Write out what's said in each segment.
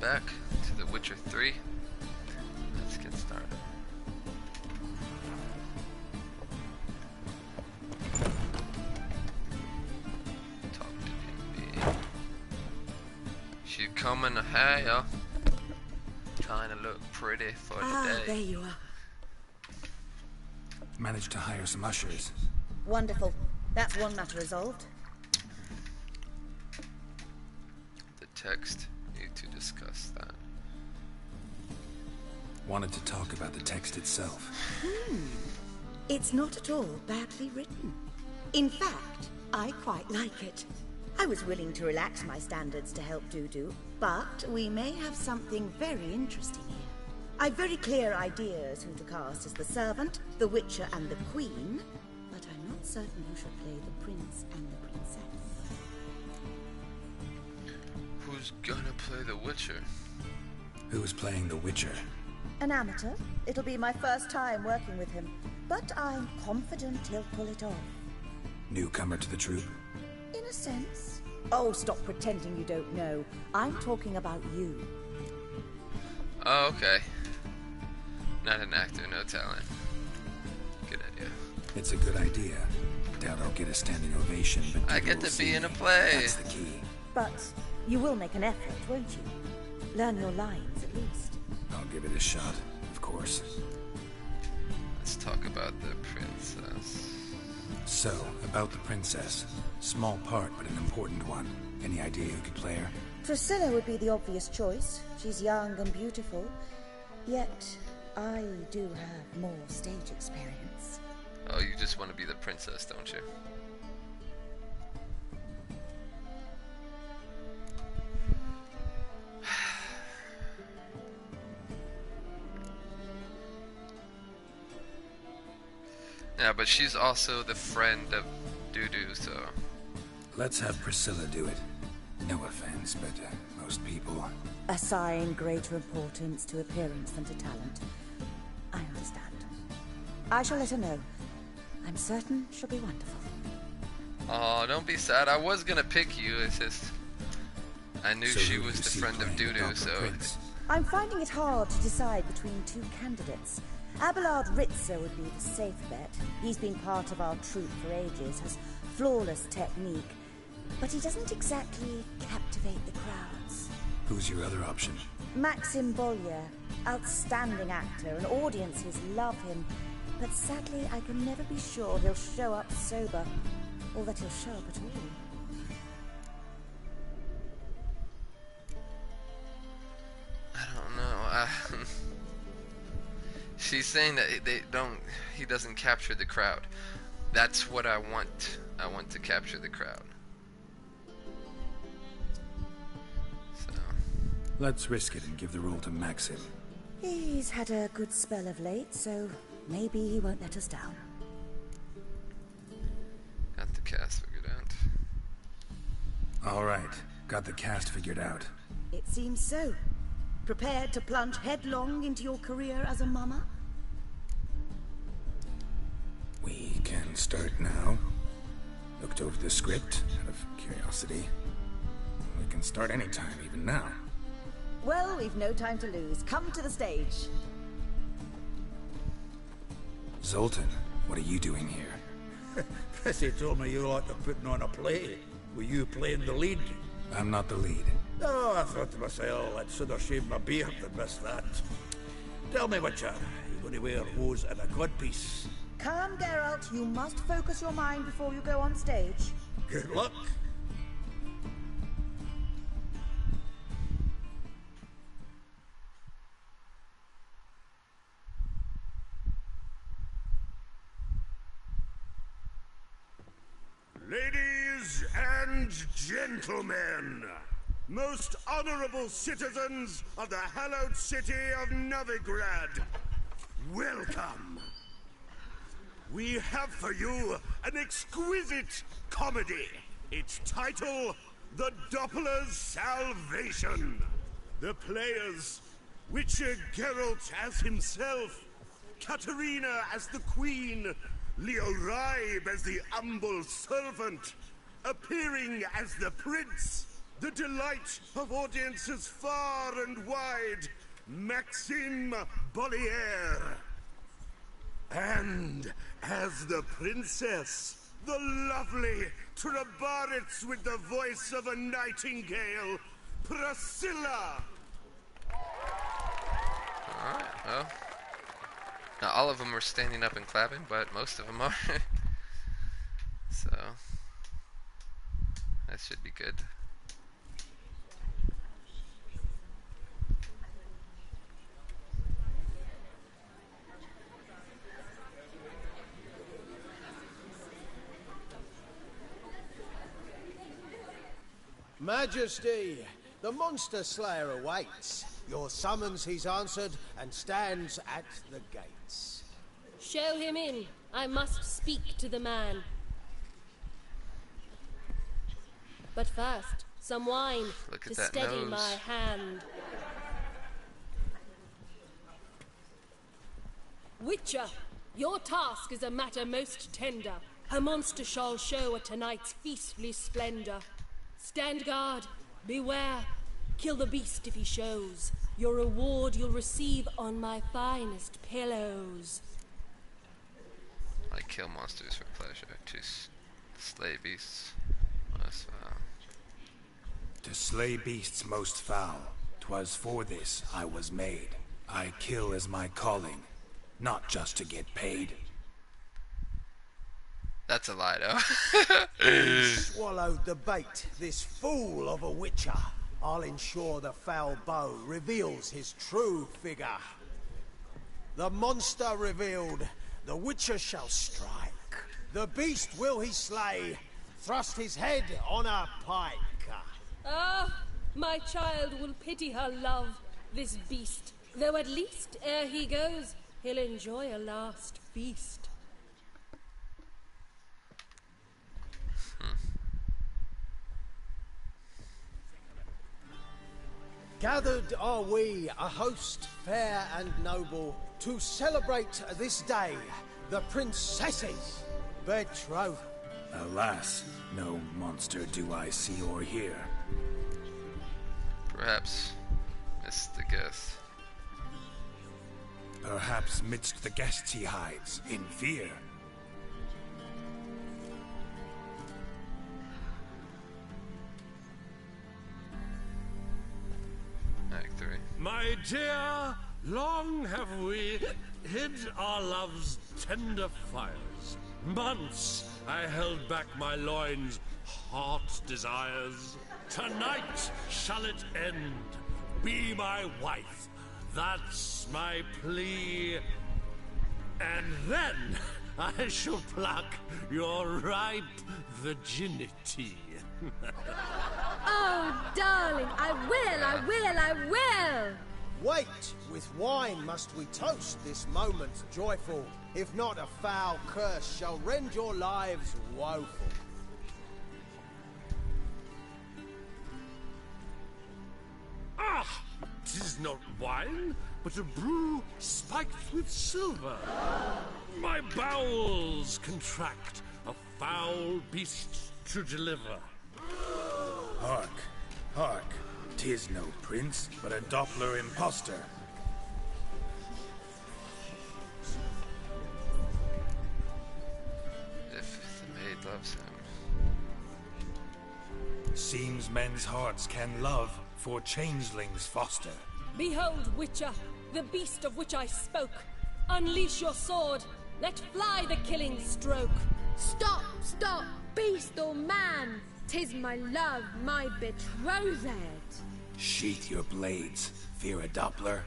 back to The Witcher 3. Let's get started. Talk to DB. She coming here, trying to look pretty for the day. There you are. Managed to hire some ushers. Wonderful. That's one matter resolved. The text, need to discuss that. Wanted to talk about the text itself. It's not at all badly written. In fact, I quite like it. I was willing to relax my standards to help Dudu, but we may have something very interesting here. I've very clear ideas who to cast as the servant, the Witcher and the Queen, but I'm not certain who should play the Prince and the Princess. Who's gonna play the Witcher? Who's playing the Witcher? An amateur. It'll be my first time working with him, but I'm confident he'll pull it off. Newcomer to the troupe? In a sense. Oh, stop pretending you don't know. I'm talking about you. Oh, okay. Not an actor, no talent. Good idea. It's a good idea. Doubt I'll get a standing ovation, but I people get will to be see in a me. play. That's the key. But you will make an effort, won't you? Learn your lines, at least. I'll give it a shot, of course. Let's talk about the princess. So, about the princess. Small part, but an important one. Any idea who could play her? Priscilla would be the obvious choice. She's young and beautiful. Yet, I do have more stage experience. Oh, you just want to be the princess, don't you? Yeah, but she's also the friend of Dudu, so... Let's have Priscilla do it. No offense, but most people... Assign greater importance to appearance than to talent. I understand. I shall let her know. I'm certain she'll be wonderful. Oh, don't be sad. I was gonna pick you. It's just... I knew So she who do was you the see friend of playing Dudu, Dr. so... Prince? I'm finding it hard to decide between two candidates. Abelard Ritzer would be the safe bet. He's been part of our troupe for ages, has flawless technique, but he doesn't exactly captivate the crowds. Who's your other option? Maxim Bollier, outstanding actor, and audiences love him, but sadly I can never be sure he'll show up sober, or that he'll show up at all. I don't know. She's saying that he doesn't capture the crowd. That's what I want. I want to capture the crowd. So. Let's risk it and give the role to Maxim. He's had a good spell of late, so maybe he won't let us down. Got the cast figured out. All right, got the cast figured out. It seems so. Prepared to plunge headlong into your career as a mama? We can start now. Looked over the script out of curiosity. We can start anytime, even now. Well, we've no time to lose. Come to the stage. Zoltan, what are you doing here? Prissy told me you like to putting on a play. Were you playing the lead? I'm not the lead. Oh, I thought to myself, I'd sooner shave my beard than miss that. Tell me, Witcher, you going to wear hose and a codpiece? Come, Geralt. You must focus your mind before you go on stage. Good luck. Ladies and gentlemen, most honorable citizens of the hallowed city of Novigrad, welcome. We have for you an exquisite comedy. Its title, The Doppler's Salvation. The players, Witcher Geralt as himself, Katerina as the Queen, Leo Ribe as the humble servant, appearing as the Prince, the delight of audiences far and wide, Maxime Bollier. And as the princess, the lovely Trabaritz with the voice of a nightingale, Priscilla. Alright, well. Not all of them are standing up and clapping, but most of them are. So, that should be good. Majesty, the monster slayer awaits. Your summons he's answered and stands at the gates. Show him in. I must speak to the man. But first, some wine to steady nose. my hand. Witcher, your task is a matter most tender. Her monster shall show at tonight's feastly splendor. Stand guard, beware, kill the beast if he shows. Your reward you'll receive on my finest pillows. I kill monsters for pleasure, to slay beasts most foul. To slay beasts most foul, 'twas for this I was made. I kill as my calling, not just to get paid. That's a lie, though. Swallowed the bait, this fool of a witcher. I'll ensure the foul bow reveals his true figure. The monster revealed, the witcher shall strike. The beast will he slay, thrust his head on a pike. Ah, my child will pity her love, this beast. Though at least, ere he goes, he'll enjoy a last feast. Gathered are we, a host fair and noble, to celebrate this day, the princess's betrothal. Alas, no monster do I see or hear. Perhaps missed the guess. Perhaps midst the guests he hides, in fear. Act 3. My dear, long have we hid our love's tender fires. Months I held back my loins' hot desires. Tonight shall it end. Be my wife. That's my plea. And then I shall pluck your ripe virginity. Oh, darling, I will! Wait, with wine must we toast this moment joyful. If not, a foul curse shall rend your lives woeful. Ah! 'Tis not wine, but a brew spiked with silver. My bowels contract, a foul beast to deliver. Hark, hark, 'tis no prince, but a Doppler impostor. If the maid loves him. Seems men's hearts can love, for changelings foster. Behold, Witcher, the beast of which I spoke. Unleash your sword. Let fly the killing stroke. Stop, stop, beast or man. 'Tis my love, my betrothed. Sheath your blades, fear a Doppler.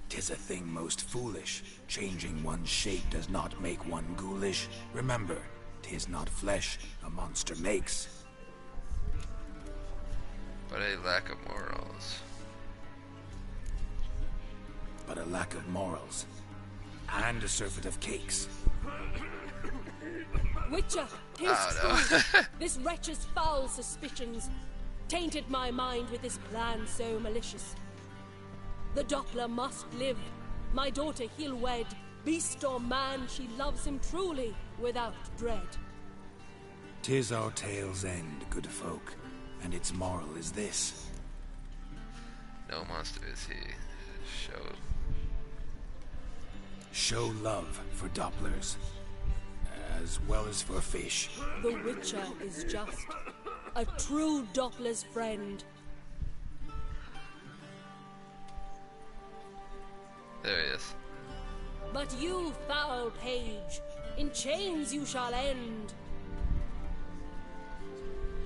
'Tis a thing most foolish. Changing one's shape does not make one ghoulish. Remember, 'tis not flesh a monster makes, But a lack of morals. but a lack of morals. And a surfeit of cakes. Witcher, 'tis Oh, true. This wretch's foul suspicions tainted my mind with this plan so malicious. The Doppler must live. My daughter he'll wed. Beast or man, she loves him truly, without dread. 'Tis our tale's end, good folk, and its moral is this. No monster is he. Show love for Dopplers, as well as for fish. The Witcher is just a true Doppler's friend. There he is. But you, foul page, in chains you shall end.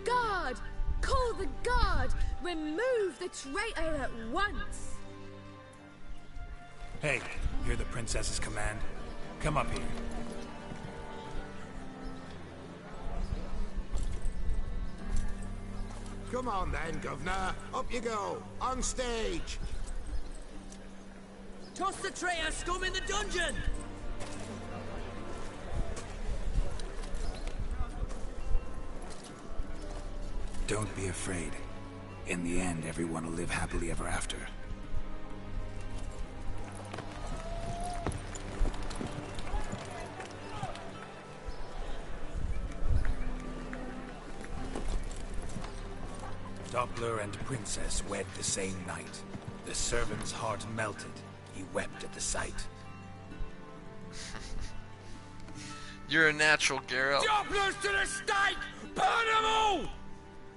Guard! Call the guard! Remove the traitor at once! Hey, hear the princess's command? Come up here. Come on then, governor. Up you go. On stage. Toss the traitor scum in the dungeon! Don't be afraid. In the end, everyone will live happily ever after. Doppler and Princess wed the same night. The servant's heart melted. He wept at the sight. You're a natural, Geralt. Dopplers to the stake! Burn them all!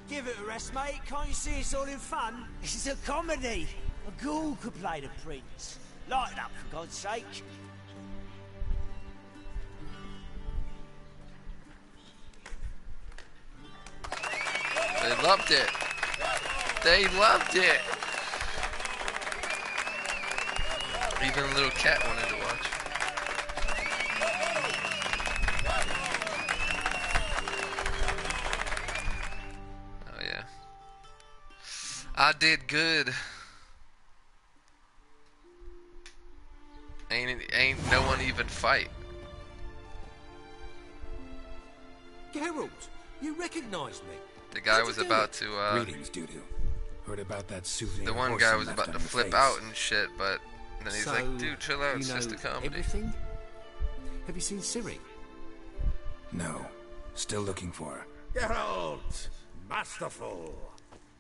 Give it a rest, mate. Can't you see it's all in fun? It's a comedy. A ghoul could play the prince. Lighten up, for God's sake. They loved it. They loved it. Even a little cat wanted to watch. Oh yeah. I did good. Ain't no one even fight. Geralt, you recognize me. The guy was about to Greetings, Dudu. Heard about that souvenir. the one horse guy you was left about on to your flip face. out and shit, but then he's So, like, dude, chill out, it's you just a know comedy. everything? Have you seen Ciri? No. Still looking for her. Geralt! Masterful!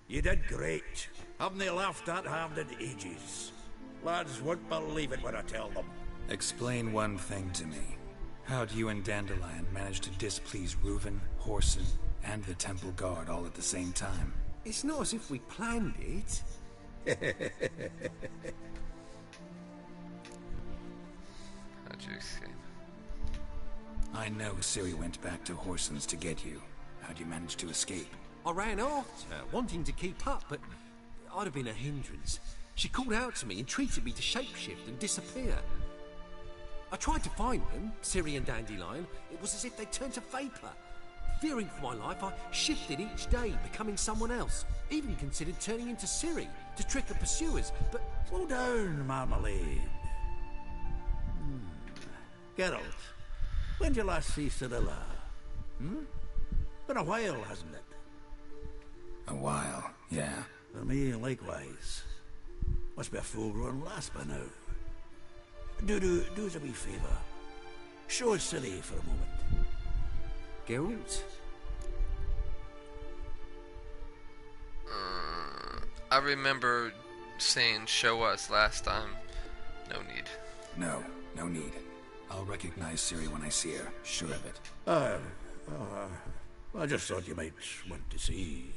You did great. Haven't they laughed that hard in ages? Lads won't believe it when I tell them. Explain one thing to me. How'd you and Dandelion manage to displease Reuven, Whoreson, and the Temple Guard all at the same time? It's not as if we planned it. How'd you escape? I know Ciri went back to Whoreson's to get you. How'd you manage to escape? I ran after her, wanting to keep up, but I'd have been a hindrance. She called out to me and treated me to shapeshift and disappear. I tried to find them, Ciri and Dandelion. It was as if they turned to vapor. Fearing for my life, I shifted each day, becoming someone else. Even considered turning into Ciri to trick her pursuers, but... Slow down, Marmalade. Geralt, when did you last see Cyrilla? Been a while, hasn't it? A while, yeah. For me, likewise. Must be a full-grown lass by now. Do us a wee favour. Show us Ciri for a moment. Geralt? I remember saying show us last time. No need. No need. I'll recognize Ciri when I see her, sure of it. I just thought you might want to see.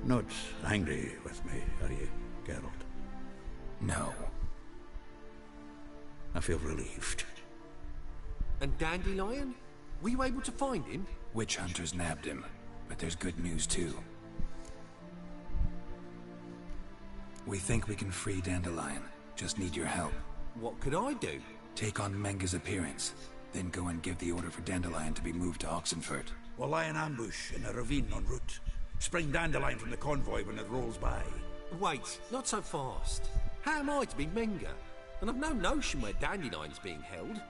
Not angry with me, are you, Geralt? No. I feel relieved. And Dandelion? Were you able to find him? Witch hunters nabbed him, but there's good news too. We think we can free Dandelion. Just need your help. What could I do? Take on Menga's appearance, then go and give the order for Dandelion to be moved to Oxenfurt. We'll lie in ambush in a ravine en route. Spring Dandelion from the convoy when it rolls by. Wait, not so fast. How am I to be Menga? And I've no notion where Dandelion's being held.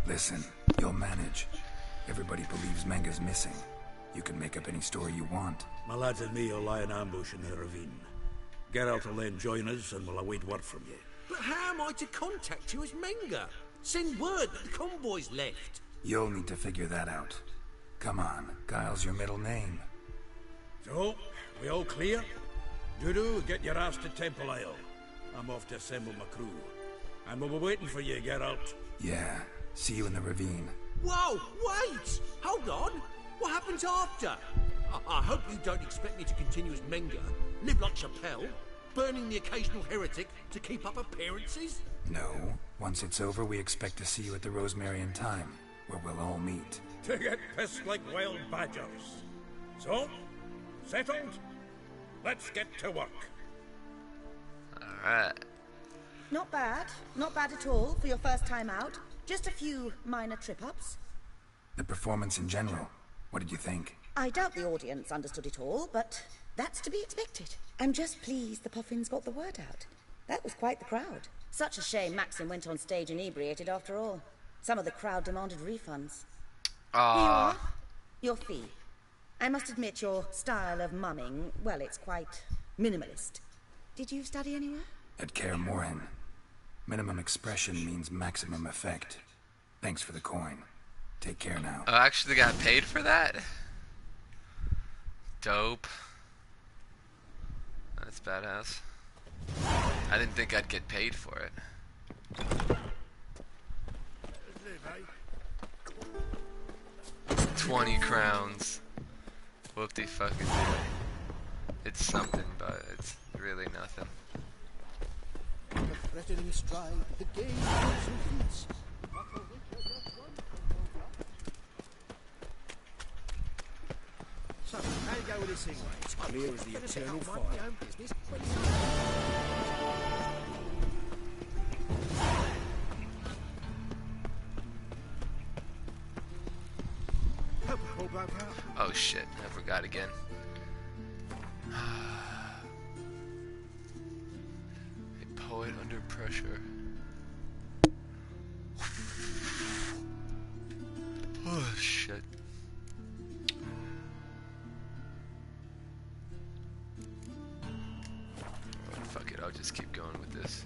Listen, you'll manage. Everybody believes Menga's missing. You can make up any story you want. My lads and me will lie in ambush in the ravine. Geralt will then join us and we'll await word from you. But how am I to contact you as Menga? Send word that the convoy's left. You'll need to figure that out. Come on, Guile's your middle name. So, we all clear? Dudu, get your ass to Temple Isle. I'm off to assemble my crew. And we'll be waiting for you, Geralt. Yeah, see you in the ravine. Whoa, wait! Hold on! What happens after? I hope you don't expect me to continue as Menga, live like Chappelle, burning the occasional heretic to keep up appearances? No. Once it's over, we expect to see you at the Rosemary in Time, where we'll all meet. To get pissed like wild badgers. So, settled? Let's get to work. Alright. Not bad. Not bad at all for your first time out. Just a few minor trip-ups. The performance in general, what did you think? I doubt the audience understood it all, but that's to be expected. I'm just pleased the Puffins got the word out. That was quite the crowd. Such a shame Maxim went on stage inebriated after all. Some of the crowd demanded refunds. Here you are. Your fee. I must admit your style of mumming, well, it's quite minimalist. Did you study anywhere? At Kaer Morhen. Minimum expression means maximum effect. Thanks for the coin. Take care now. I actually got paid for that? Dope. That's badass. I didn't think I'd get paid for it. 20 crowns. Whoop-de-fucking do. It's something, but it's really nothing. Threatening stride, the game repeats. So, how you go with this thing, mate? It's clear as the eternal fire. Oh shit, I forgot again. A poet under pressure. Oh shit. Fuck it, I'll just keep going with this.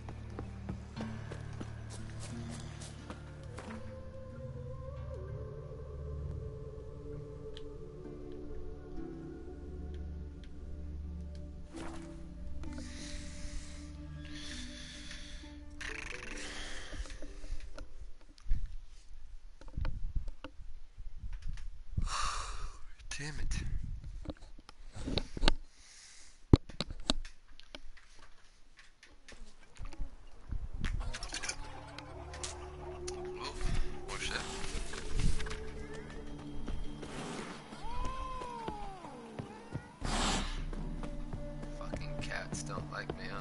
Damn it. Oh shit. Fucking cats don't like me, huh?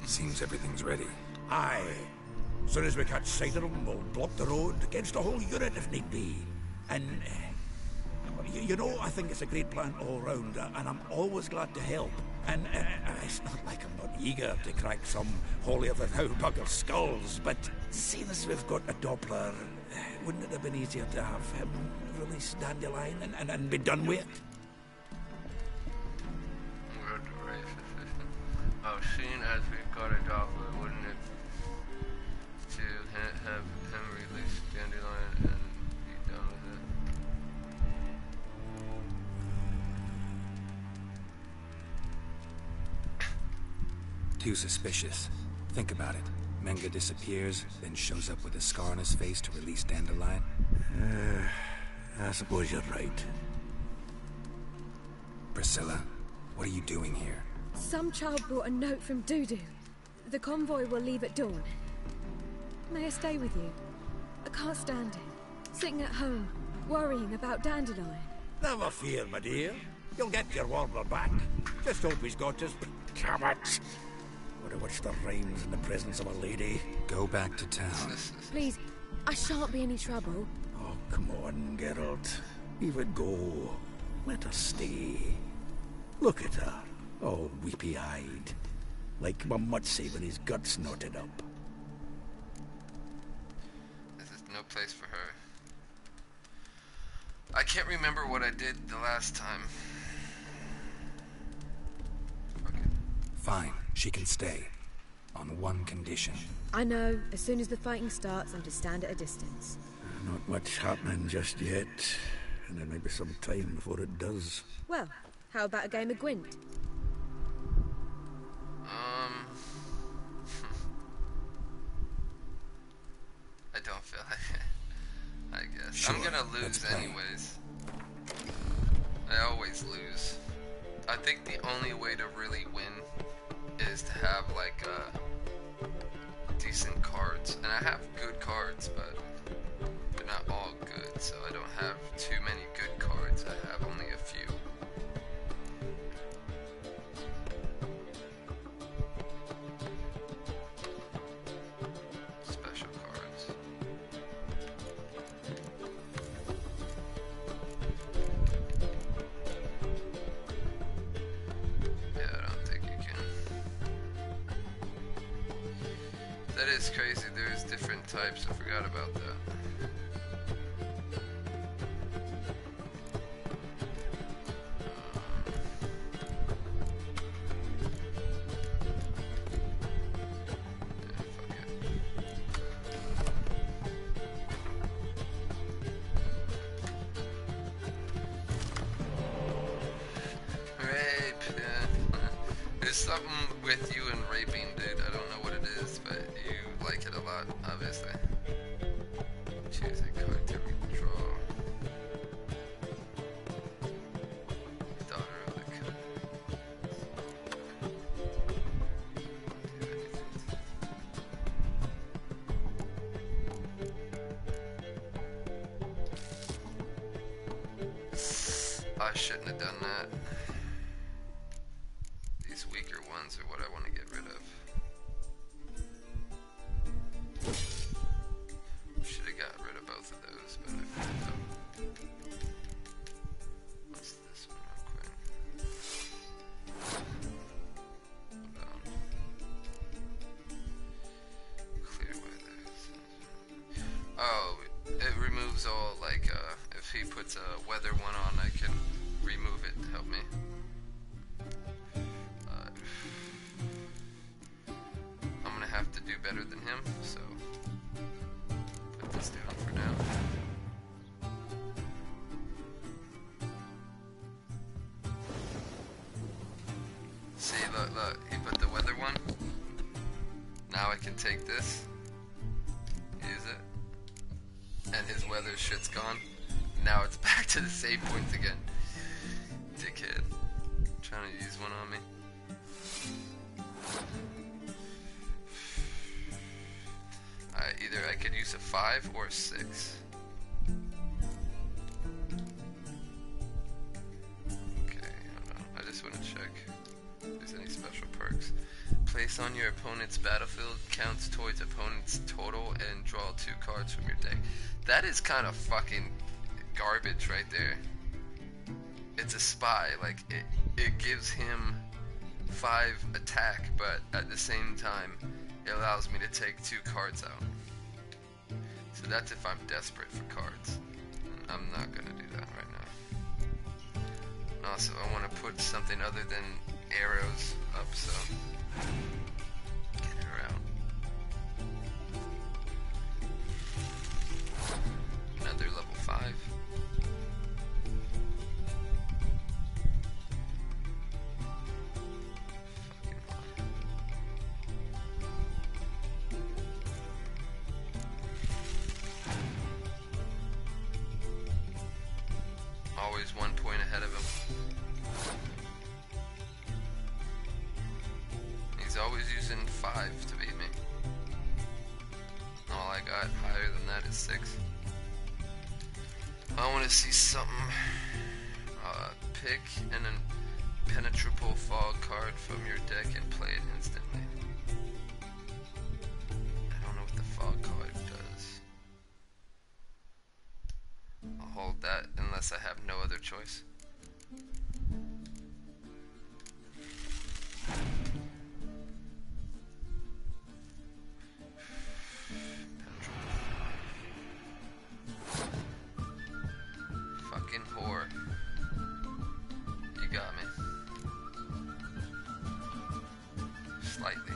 Seems everything's ready. Aye. As soon as we catch sight of them, we'll block the road against the whole unit if need be. And, you know, I think it's a great plan all round, and I'm always glad to help. And it's not like I'm not eager to crack some holier-than-thou bugger skulls, but seeing as we've got a Doppler, wouldn't it have been easier to have him release Dandelion and be done with it? Oh, seeing as we've got a Doppler, wouldn't it to have him release Dandelion and be done with it? Too suspicious. Think about it. Menga disappears, then shows up with a scar on his face to release Dandelion. I suppose you're right. Priscilla, what are you doing here? Some child brought a note from Dudu. The convoy will leave at dawn. May I stay with you? I can't stand it. Sitting at home, worrying about Dandelion. Never fear, my dear. You'll get your warbler back. Just hope he's got his... Damn it! Would have wished the rhymes in the presence of a lady. Go back to town. Please, I shan't be any trouble. Oh, come on, Geralt. Leave it go. Let her stay. Look at her, all weepy-eyed. Like my mutsy with his guts knotted up. This is no place for her. I can't remember what I did the last time. Okay. Fine, she can stay. On one condition. I know, as soon as the fighting starts, I'm to stand at a distance. Not much happening just yet. And there may be some time before it does. Well, how about a game of Gwent? I don't feel like it. I guess. Sure, I'm gonna lose anyways. I always lose. I think the only way to really win is to have like decent cards. And I have good cards, but they're not all good, so I don't have too many good cards. I have only a few. Special cards. Yeah, I don't think you can. That is crazy. There's different types. I forgot about that. There's something with you and raping, dude. I don't know what it is, but you like it a lot, obviously. Choose a card to redraw. Daughter of the Cut. I shouldn't have done that. These weaker ones are what I want to get rid of. Should have got rid of both of those, but I fucked up. What's this one real quick? Hold on. Clear weather. Oh, it removes all, like, if he puts a weather one on, I can remove it to help me. I'm gonna have to do better than him, so put this down for now. See, look, he put the weather one. Now I can take this, use it, and his weather shit's gone. Now it's back to the save points again. Dickhead. Trying to use one on me. Either I could use a 5 or a 6. Okay, hold on. I just want to check if there's any special perks. Place on your opponent's battlefield, counts towards opponent's total, and draw 2 cards from your deck. That is kind of fucking garbage right there. It's a spy, like it gives him 5 attack, but at the same time it allows me to take 2 cards out. So that's if I'm desperate for cards. I'm not gonna do that right now. And also I want to put something other than arrows up, so get her out. Another level 5. Always 1 point ahead of him. He's always using 5 to beat me. All I got higher than that is 6. I want to see something Pick an impenetrable fog card from your deck and play it instantly. I don't know what the fog card does. I'll hold that unless I have no other choice. Fucking whore. You got me. Slightly.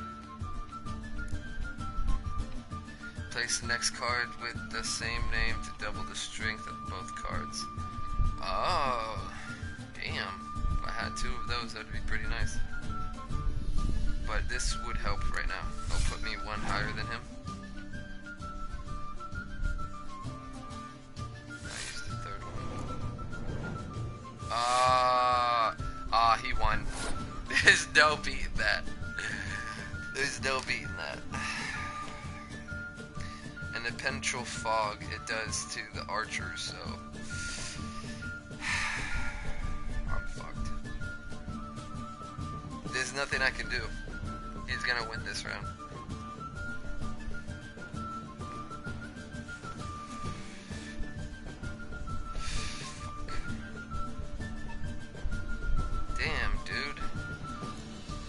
Place the next card with the same name to double the strength of both cards. Oh, damn. If I had two of those, that'd be pretty nice. But this would help right now. It'll put me one higher than him. I used the third one. He won. There's no beating that. There's no beating that. And the Penetral Fog, it does to the archers, so I'm fucked. There's nothing I can do. He's gonna win this round. Damn, dude.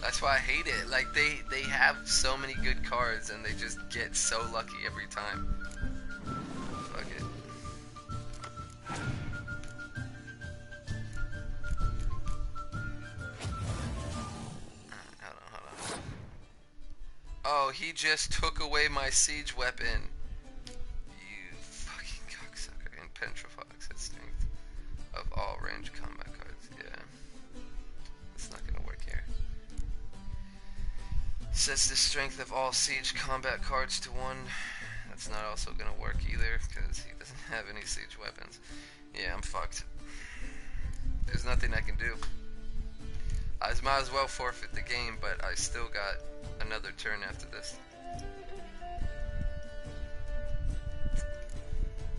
That's why I hate it. Like, they have so many good cards and they just get so lucky every time. Fuck it. Hold on. Oh, he just took away my siege weapon. You fucking cocksucker. And Penetrofox has strength of all range combat cards. Yeah. It's not gonna work here. Sets the strength of all siege combat cards to 1. That's not also gonna work either, because he doesn't have any siege weapons. Yeah, I'm fucked. There's nothing I can do. I might as well forfeit the game, but I still got another turn after this.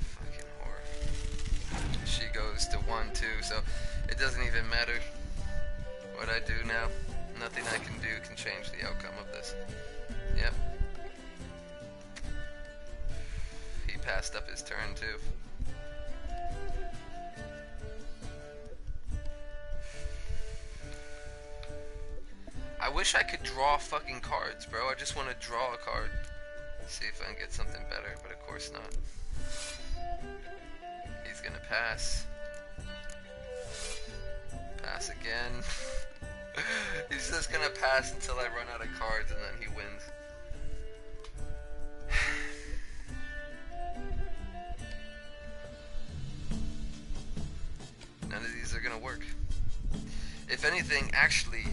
Fucking whore. She goes to 1-2, so it doesn't even matter what I do now. Nothing I can do can change the outcome of this. Yep. He passed up his turn too. I wish I could draw fucking cards, bro. I just want to draw a card. See if I can get something better, but of course not. He's gonna pass. Pass again. He's just gonna pass until I run out of cards and then he wins. None of these are gonna work. If anything, actually...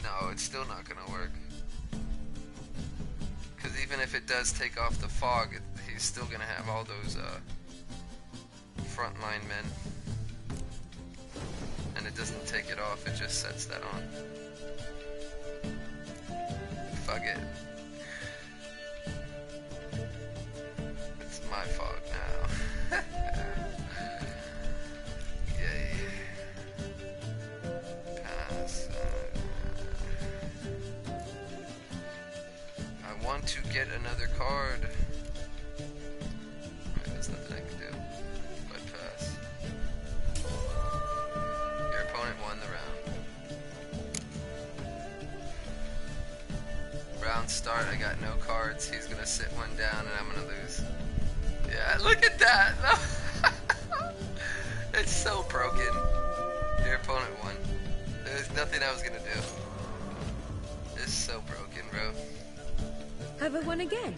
No, it's still not gonna work. Because even if it does take off the fog, he's still gonna have all those frontline men. And it doesn't take it off, it just sets that on. Fuck it. It's my fog now. Yay. Pass. I want to get another card. There's nothing I can do but pass. Your opponent won the round. Round start, I got no cards. He's gonna sit one down and I'm gonna lose. Yeah, look at that! It's so broken. Your opponent won. There's nothing I was gonna do. It's so broken, bro. Have I won again?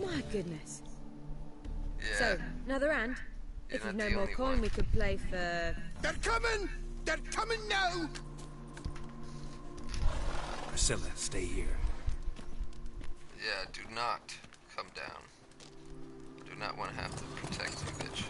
My goodness. Yeah. So, another round? You're If you've not no the more only coin, one. we could play for... They're coming! They're coming now! Priscilla, stay here. Yeah, do not come down. Do not want to have to protect you, bitch.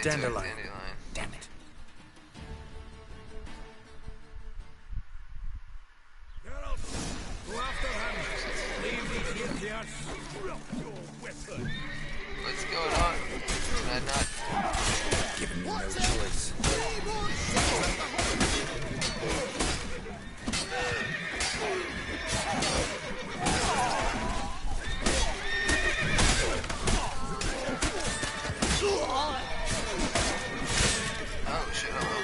dandelion. Damn it. Geralt, go after him. Leave these here to us. Drop your weapon. What's going on? Can I not? Giving me no choice. Oh shit, hello.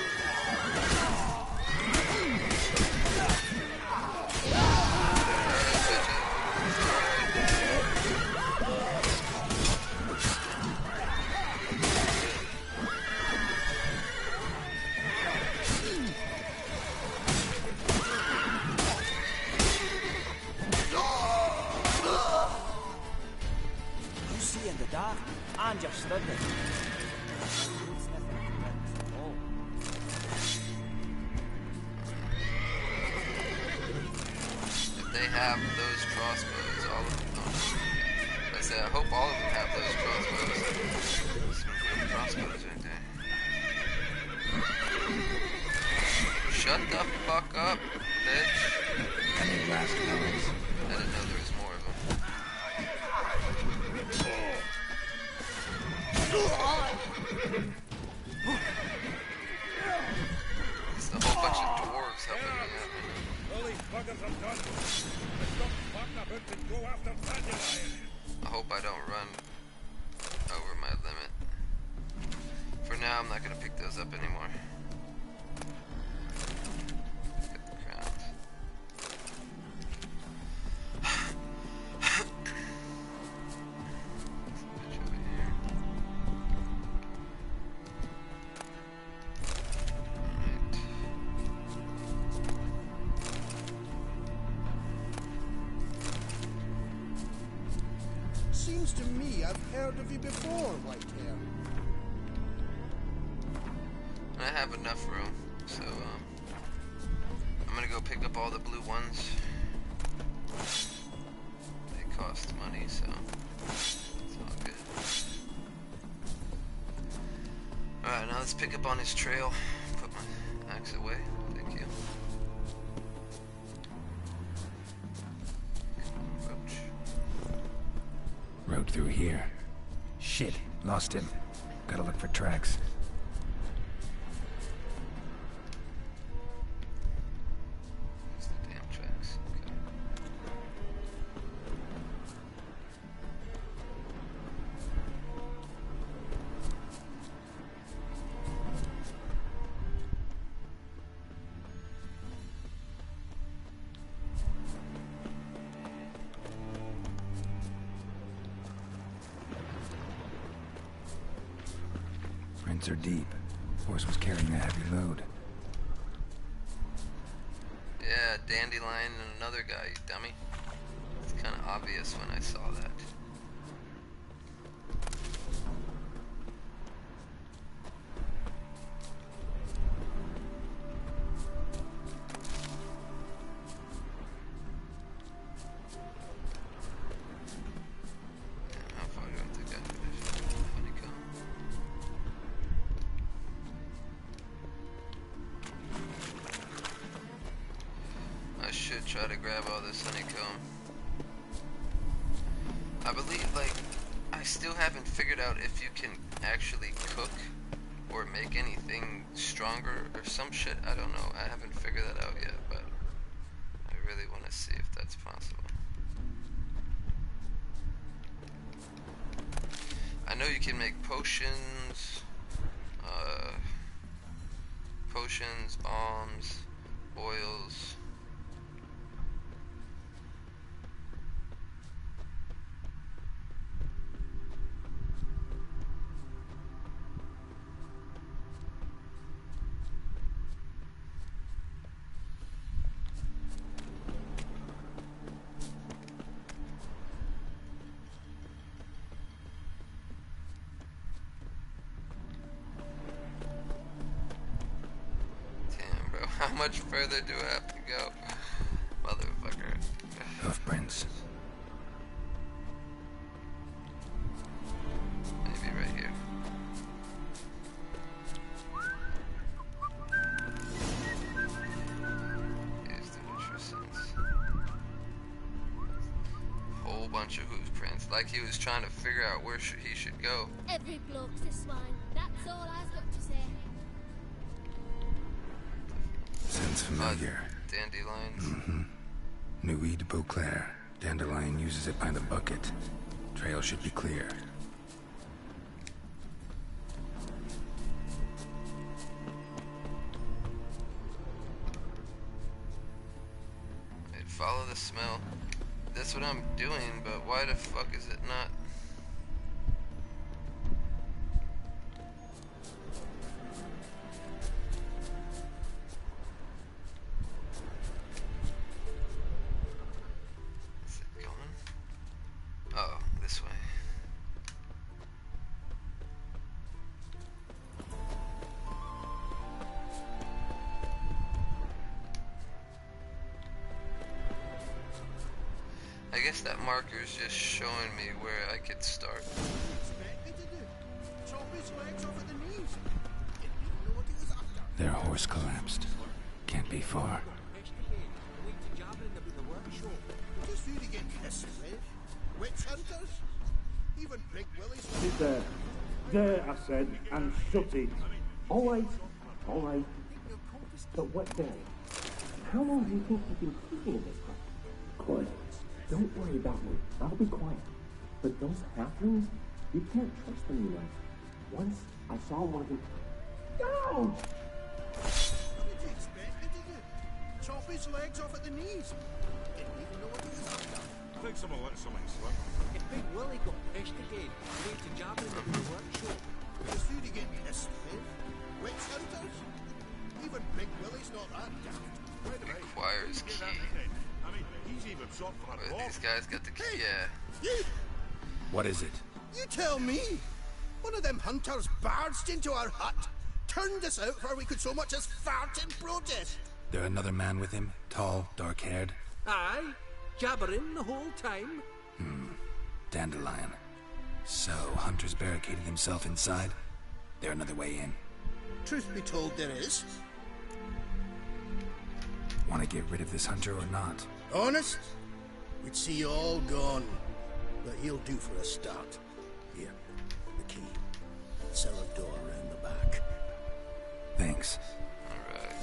You see in the dark, I'm just stood there. If they have those crossbows, all of them. I said, I hope all of them have those crossbows. Some good crossbows right there. Shut the fuck up, bitch. Any last noise? I didn't know there was more of them. It's a whole bunch of dwarves helping me out. All these buggers are done. Let's stop farting about and go after dandelion. I hope I don't run over my limit. For now, I'm not gonna pick those up anymore. Get the crowns. Switch over here. Alright. Seems to me I've heard of you before, Whitehair. I have enough room, so I'm gonna go pick up all the blue ones. They cost money, so it's all good. Alright, now let's pick up on his trail. Put my axe away. Thank you. Roach. Road through here. Shit, lost him. Gotta look for tracks. There's the damn tracks. Okay. Prints are deep. Horse was carrying a heavy load. Yeah, dandelion and another guy, you dummy. It's kind of obvious when I saw that. Damn, how far do I have to go? Honeycomb. I should try to grab all this honeycomb. I believe, like, I still haven't figured out if you can actually cook or make anything stronger or some shit. I don't know. I haven't figured that out yet, but I really want to see if that's possible. I know you can make potions, bombs, oils. Damn, bro. How much further do I have to go? Motherfucker. Hoofprints. Maybe right here. whole bunch of hoof prints, like he was trying to figure out where he should go. Every bloke's a swine. That's all I've got to say. Sounds familiar. Dandelions. Nuit de Beauclair. Dandelion uses it by the bucket. Trail should be clear. Follow the smell. That's what I'm doing, but why the fuck is it not? Is it gone? Oh, this way. I guess that marker's just showing me where I could start. Their horse collapsed. Can't be far. Sit there. There, I said, and shut it. All right. But what then? How long do you think you've been keeping in this crap? Quiet. Don't worry about me. I'll be quiet. But those halflings, you can't trust them, you know. Once I saw one of them. Go! What did you expect me to do? Chop his legs off at the knees. Didn't even know what he was after. I think someone let something slip. If Big Willie got pissed again, we need to jab him in the workshop. Just who to get pissed with? Witch hunters? Even Big Willie's not that daft. Requires key. I mean, he's even sought for a Wait, bomb. these guys got the key, yeah. You! What is it? You tell me! One of them hunters barged into our hut, turned us out before we could so much as fart in protest. There another man with him? Tall, dark-haired? Aye, jabbering the whole time. Dandelion. So, Hunter's barricaded himself inside? There another way in? Truth be told, there is. Want to get rid of this hunter or not? Honest? We'd see you all gone. But he'll do for a start. Here, the key. Cellar door around the back. Thanks. Alright.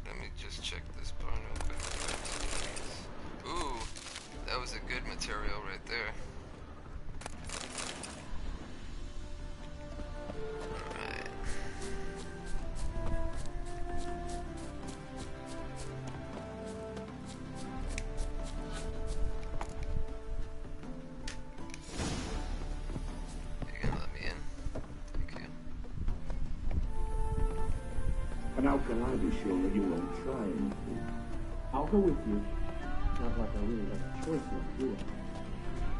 Let me just check this barn open. Ooh, that was a good material right there. Alright. You gonna let me in? Thank you. And how can I be sure that you won't try anything? I'll go with you. Not like I really have a choice now, do I?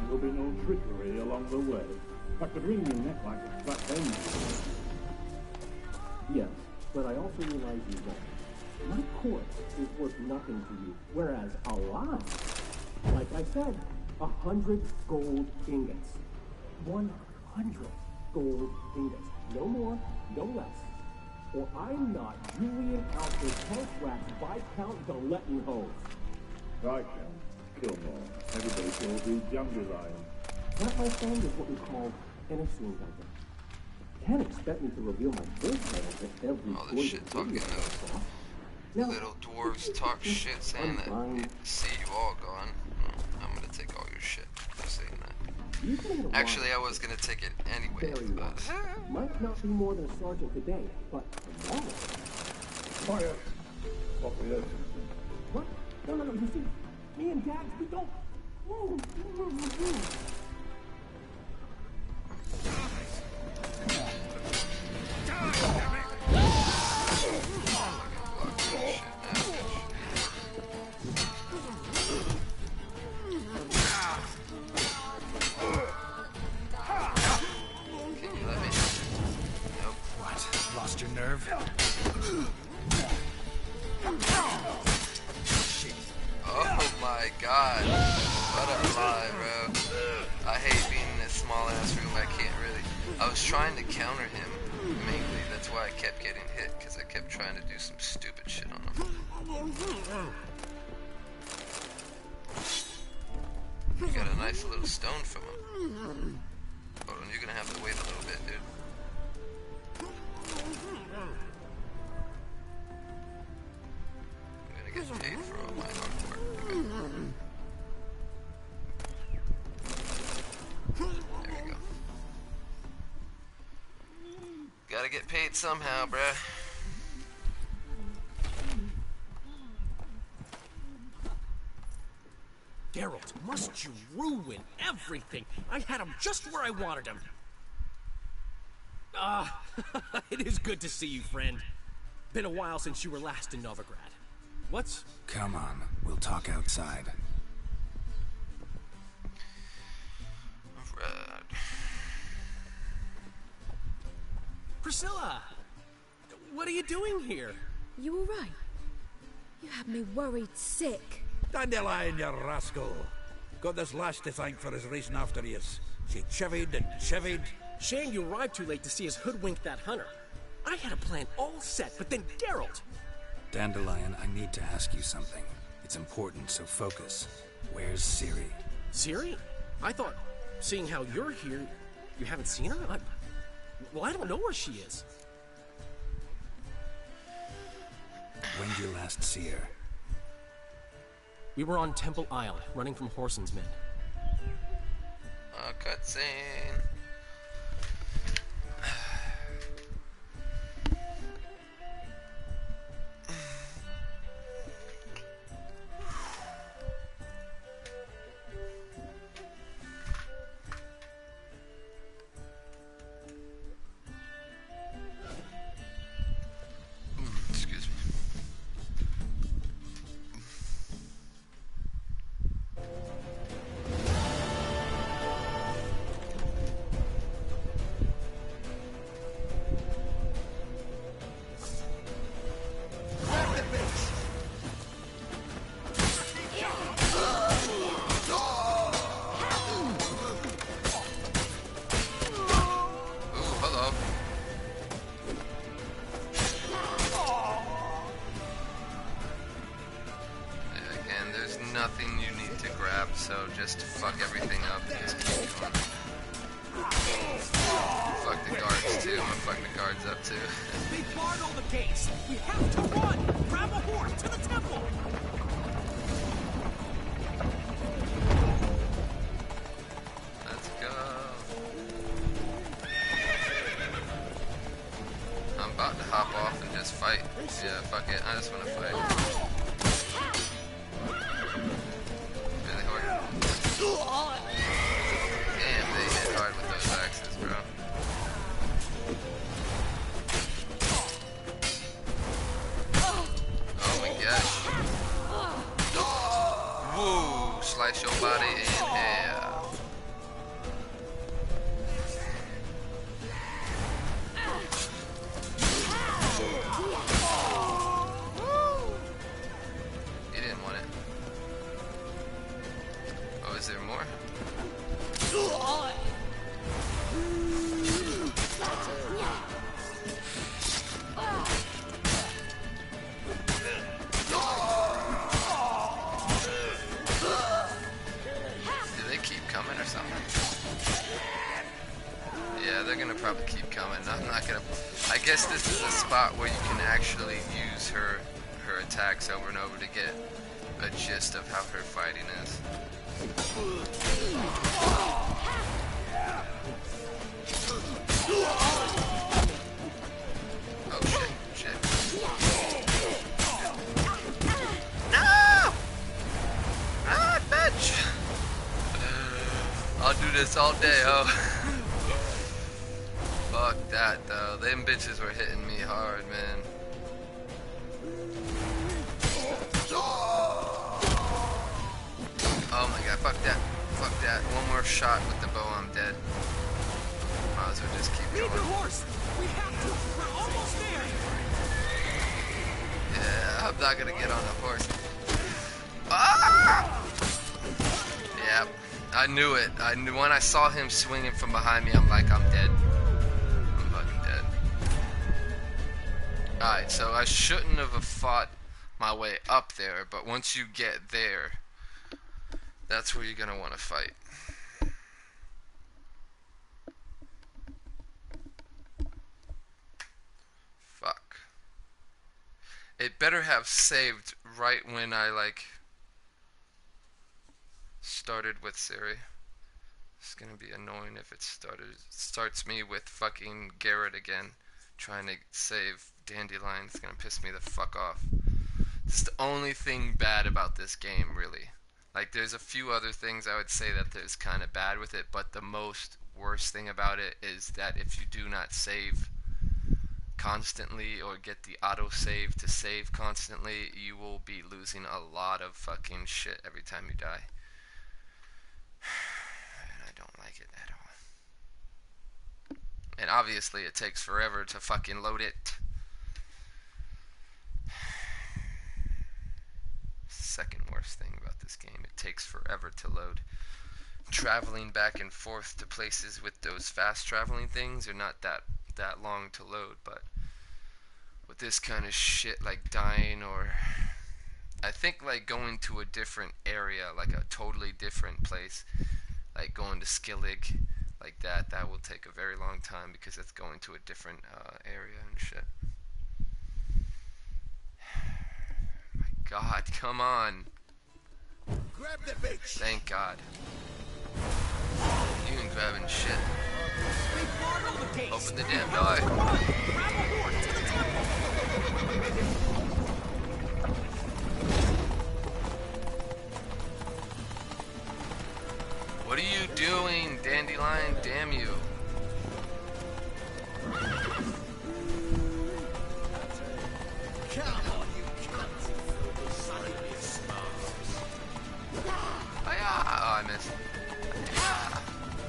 There'll be no trickery along the way. I could wring your neck like a fat end. Yes, but I also realize you're right. My corpse is worth nothing to you, whereas alive, like I said, 100 gold ingots. 100 gold ingots. No more, no less. Or I'm not Julian Alfred Tankwax Viscount Galetonho. Viscount, Kilmore. Everybody calls you Dandelion. That, my friend, is what we call innocent hunter. Can't expect me to reveal my birth title to every All this shit talking those little dwarves talk shit saying that they see you all gone. Well, I'm gonna take all your shit for saying that. Actually, I was gonna take it anyway, but... Might not be more than a sergeant today, but tomorrow... Fire! What we have. What? No, you see, me and Gags, we don't... Lost your nerve? Oh my god. What a lie, bro. I hate being in this small ass room. I can't really. I was trying to counter him, mainly That's why I kept getting hit, because I kept trying to do some stupid shit on them. You got a nice little stone from him. Hold on, you're gonna have to wait a little bit, dude. I'm gonna get paid for all my hard work. Okay. There we go. Gotta get paid somehow, bruh. Geralt, must you ruin everything? I had him just where I wanted him. It is good to see you, friend. Been a while since you were last in Novigrad. What's... Come on, we'll talk outside. Alright. Priscilla! What are you doing here? You alright? You had me worried sick. Dandelion, you rascal. Got this lass to thank for his racing after yous. She chivied and chivied. Shame you arrived too late to see us hoodwink that hunter. I had a plan all set, but then Geralt... Dandelion, I need to ask you something. It's important, so focus. Where's Ciri? Ciri? I thought, seeing how you're here, you haven't seen her? Well, I don't know where she is. When'd you last see her? We were on Temple Isle, running from Whoreson's men. Cutscene. Excuse me. Nothing you need to grab, so just fuck everything up and just keep going. Fuck the guards too, I'm gonna fuck the guards up too. They barred all the gates! We have to run! Grab a horse to the temple! Let's go. I'm about to hop off and just fight. Yeah, fuck it, I just wanna fight. Damn, they hit hard with those axes, bro. Oh my gosh. Woo! Slice your body in half. You didn't want it. Oh, is there more? Do they keep coming or something? Yeah, they're gonna probably keep coming. I'm not gonna... I guess this is a spot where you can actually use her attacks over and over to get a gist of how her fighting is. Oh shit. No! Ah, bitch! I'll do this all day, oh. Fuck that though. Them bitches were hitting me hard, man. Oh my god, fuck that. Fuck that. One more shot with the bow, I'm dead. Might as well just keep going. Leave your horse! We have to! We're almost there! Yeah, I'm not gonna get on the horse. Ah! Yep, I knew it. I knew when I saw him swinging from behind me, I'm like, I'm dead. I'm fucking dead. Alright, so I shouldn't have fought my way up there, but once you get there, that's where you're gonna want to fight. Fuck. It better have saved right when I, like, started with Siri. It's gonna be annoying if it starts me with fucking Garrett again, trying to save Dandelion. It's gonna piss me the fuck off. It's the only thing bad about this game, really. Like, there's a few other things I would say that there's kind of bad with it, but the most worst thing about it is that if you do not save constantly or get the autosave to save constantly, you will be losing a lot of fucking shit every time you die. And I don't like it at all. And obviously it takes forever to fucking load it. Second worst thing about this game, it takes forever to load. Traveling back and forth to places with those fast traveling things are not that long to load, but with this kind of shit, like dying, or I think like going to a different area, like a totally different place, like going to Skillig, like that will take a very long time because it's going to a different area and shit. God, come on. Grab the bitch. Thank God. You ain't grabbing shit. Open the damn door. What are you doing, Dandelion? Damn you. Oh, I missed.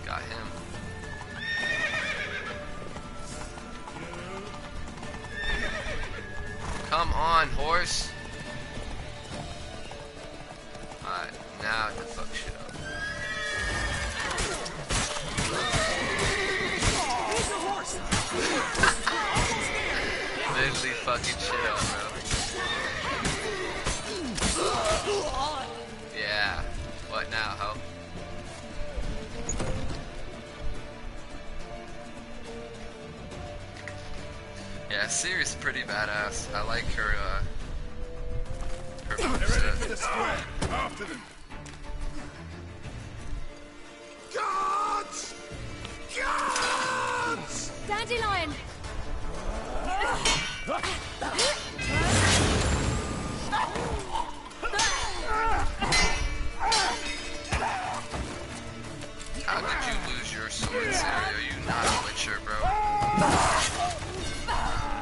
Got him. Come on, horse. Alright, now to fuck shit up. Literally fucking shit up, bro. Yeah. What now, ho? Yeah, Siri's pretty badass. I like her, her moveset. After them. Guards! Guards! Dandelion! How did you lose your sword, Siri? Are you not a witcher, bro?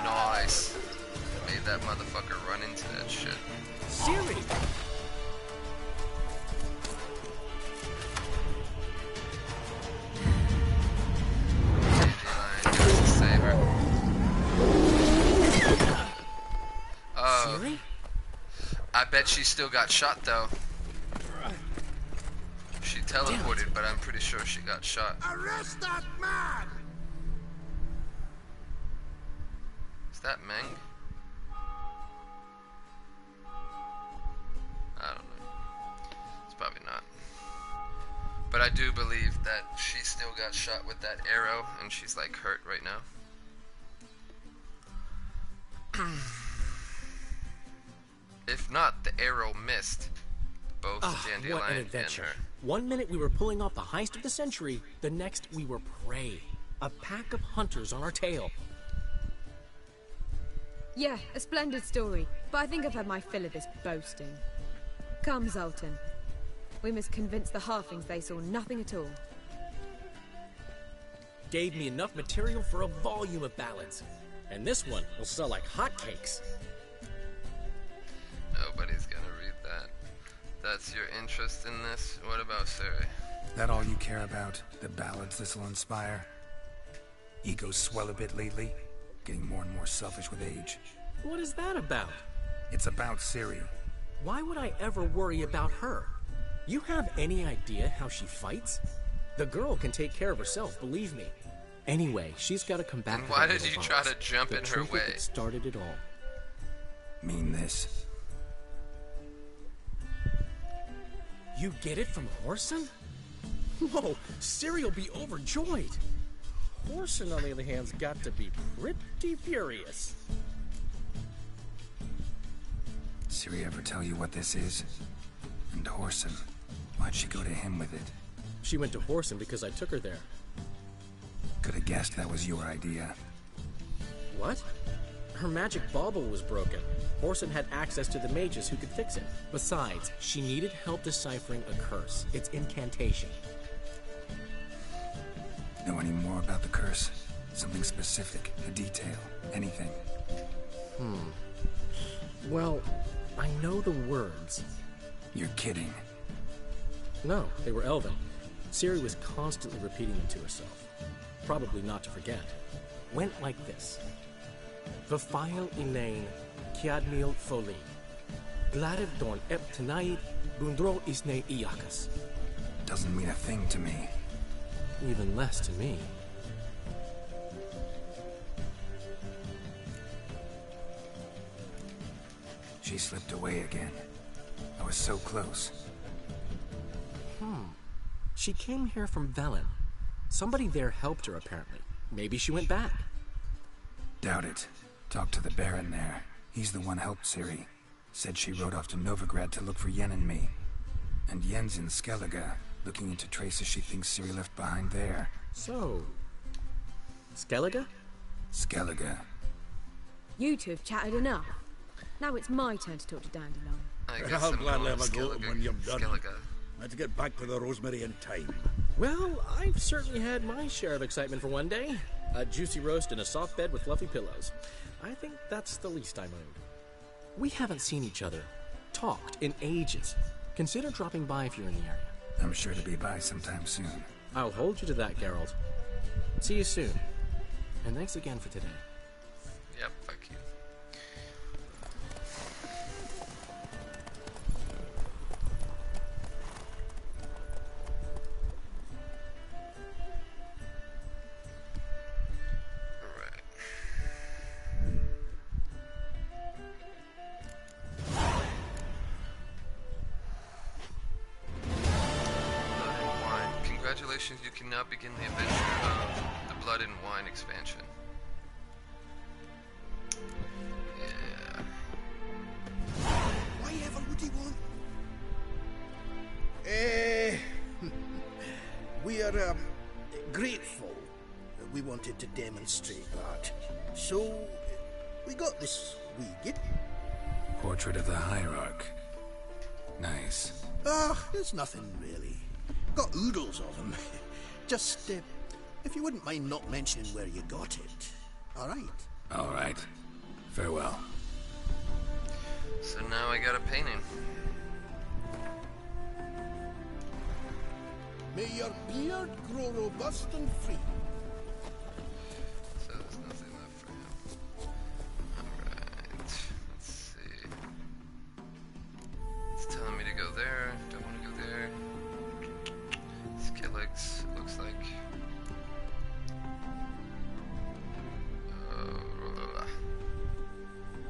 Nice. Made that motherfucker run into that shit. Siri! Siri? I bet she still got shot, though. She teleported, but I'm pretty sure she got shot. Arrest that man! Is that Meng? I don't know. It's probably not. But I do believe that she still got shot with that arrow, and she's like hurt right now. If not, the arrow missed both Dandelion what an adventure. and her. 1 minute we were pulling off the heist of the century, the next we were prey. A pack of hunters on our tail. Yeah, a splendid story, but I think I've had my fill of this boasting. Come, Zoltan. We must convince the halflings they saw nothing at all. Gave me enough material for a volume of ballads. And this one will sell like hotcakes. Nobody's gonna read that. That's your interest in this? What about Siri? That all you care about? The ballads this'll inspire? Egos swell a bit lately? Getting more and more selfish with age. What is that about? It's about Siri. Why would I ever worry about her? You have any idea how she fights? The girl can take care of herself, believe me. Anyway, she's got to come back. And to why that did little you try box. to jump The in her trinket way? that started it all. Mean this. You get it from Horson? Whoa, Ciri'll be overjoyed. Horson, on the other hand, has got to be pretty furious. Ciri ever tell you what this is? And Horson, why'd she go to him with it? She went to Horson because I took her there. Could have guessed that was your idea. What? Her magic bauble was broken. Horson had access to the mages who could fix it. Besides, she needed help deciphering a curse. It's incantation. Know any more about the curse? Something specific, a detail, anything? Well, I know the words. You're kidding. No, they were Elven. Ciri was constantly repeating them to herself. Probably not to forget. Went like this. Vafail inain, kiadmil folin. Gladev dorn ep tenaid, bundro isne iakas. Doesn't mean a thing to me. Even less to me. She slipped away again. I was so close. She came here from Velen. Somebody there helped her, apparently. Maybe she went back. Doubt it. Talked to the Baron there. He's the one helped Ciri. Said she rode off to Novigrad to look for Yen and me. And Yen's in Skellige, looking into traces she thinks Ciri left behind there. So... Skellige? Skellige. You two have chatted enough. Now it's my turn to talk to Dandelion. I guess I'll I'm gladly going have a go Skellige. when you're done. Skellige. Let's get back to the Rosemary in time. Well, I've certainly had my share of excitement for one day. A juicy roast in a soft bed with fluffy pillows. I think that's the least I'm owed. We haven't seen each other, talked in ages. Consider dropping by if you're in the area. I'm sure to be by sometime soon. I'll hold you to that, Geralt. See you soon. And thanks again for today. Yep, fuck you. Alright. Blood and Wine. Congratulations, you can now begin the adventure of the Blood and Wine expansion. Yeah. Why ever would he want? We are grateful that we wanted to demonstrate that. So, we got this wee Portrait of the Hierarch. Nice. There's nothing really. Got oodles of them. Just, if you wouldn't mind not mentioning where you got it. Alright. Alright. Farewell. So now I got a painting. May your beard grow robust and free. So there's nothing left for him. Alright. Let's see. It's telling me to go there. Don't want to go there. Skillix, it looks like.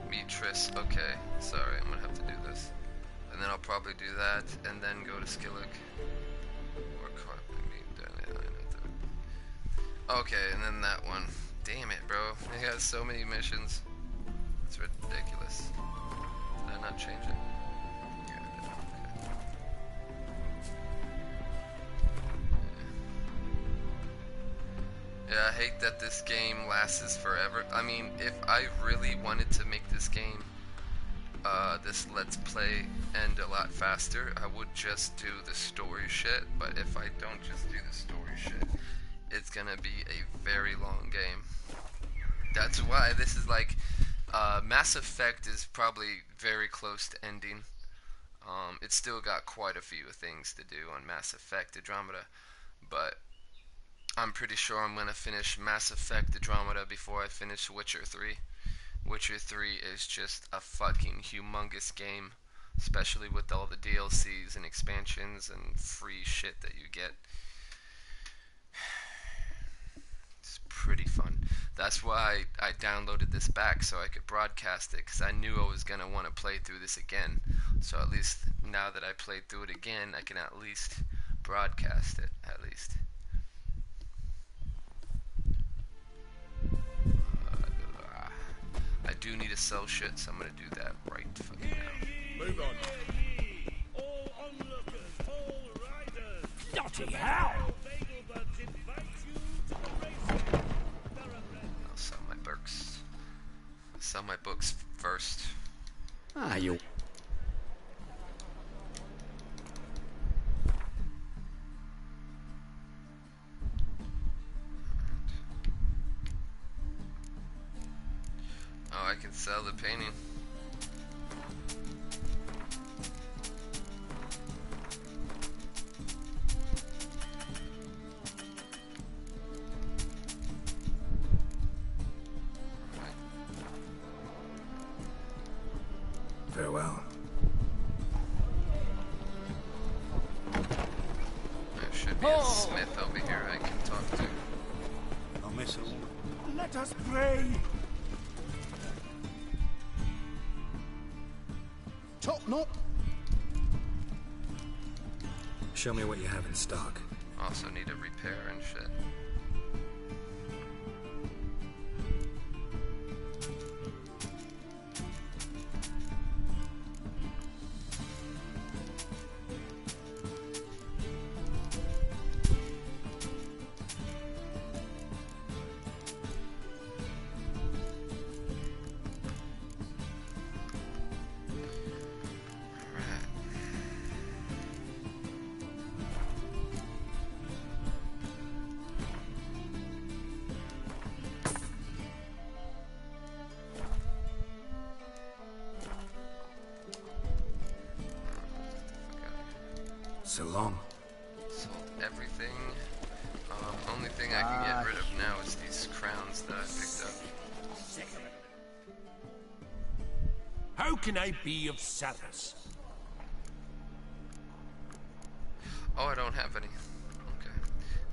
Mitris, okay. Sorry, I'm gonna have to do this. And then I'll probably do that, and then go to Skillig. Or okay, and then that one. Damn it, bro. It has so many missions. It's ridiculous. Did I not change it? Yeah, I did. Okay. Yeah, I hate that this game lasts forever. I mean, if I really wanted to make this game, this Let's Play end a lot faster, I would just do the story shit. But if I don't just do the story shit, it's gonna be a very long game. That's why this is like, Mass Effect is probably very close to ending. It's still got quite a few things to do on Mass Effect Andromeda, but I'm pretty sure I'm gonna finish Mass Effect Andromeda before I finish Witcher 3. Witcher 3 is just a fucking humongous game, especially with all the DLCs and expansions and free shit that you get. It's pretty fun. That's why I downloaded this back, so I could broadcast it, because I knew I was going to want to play through this again. So at least now that I played through it again, I can at least broadcast it, at least. I do need to sell shit, so I'm going to do that right fucking now. Move on. Bloody hell! I'll sell my books. Sell my books first. Ah, you... Oh, I can sell the painting. Farewell. There should be a smith over here I can talk to. I'll miss her. Let us pray. Top knot. Show me what you have in stock. Also need a repair and shit. So long. Sold everything. Only thing I can get rid of now is these crowns that I picked up. How can I be of service? Oh, I don't have any. Okay.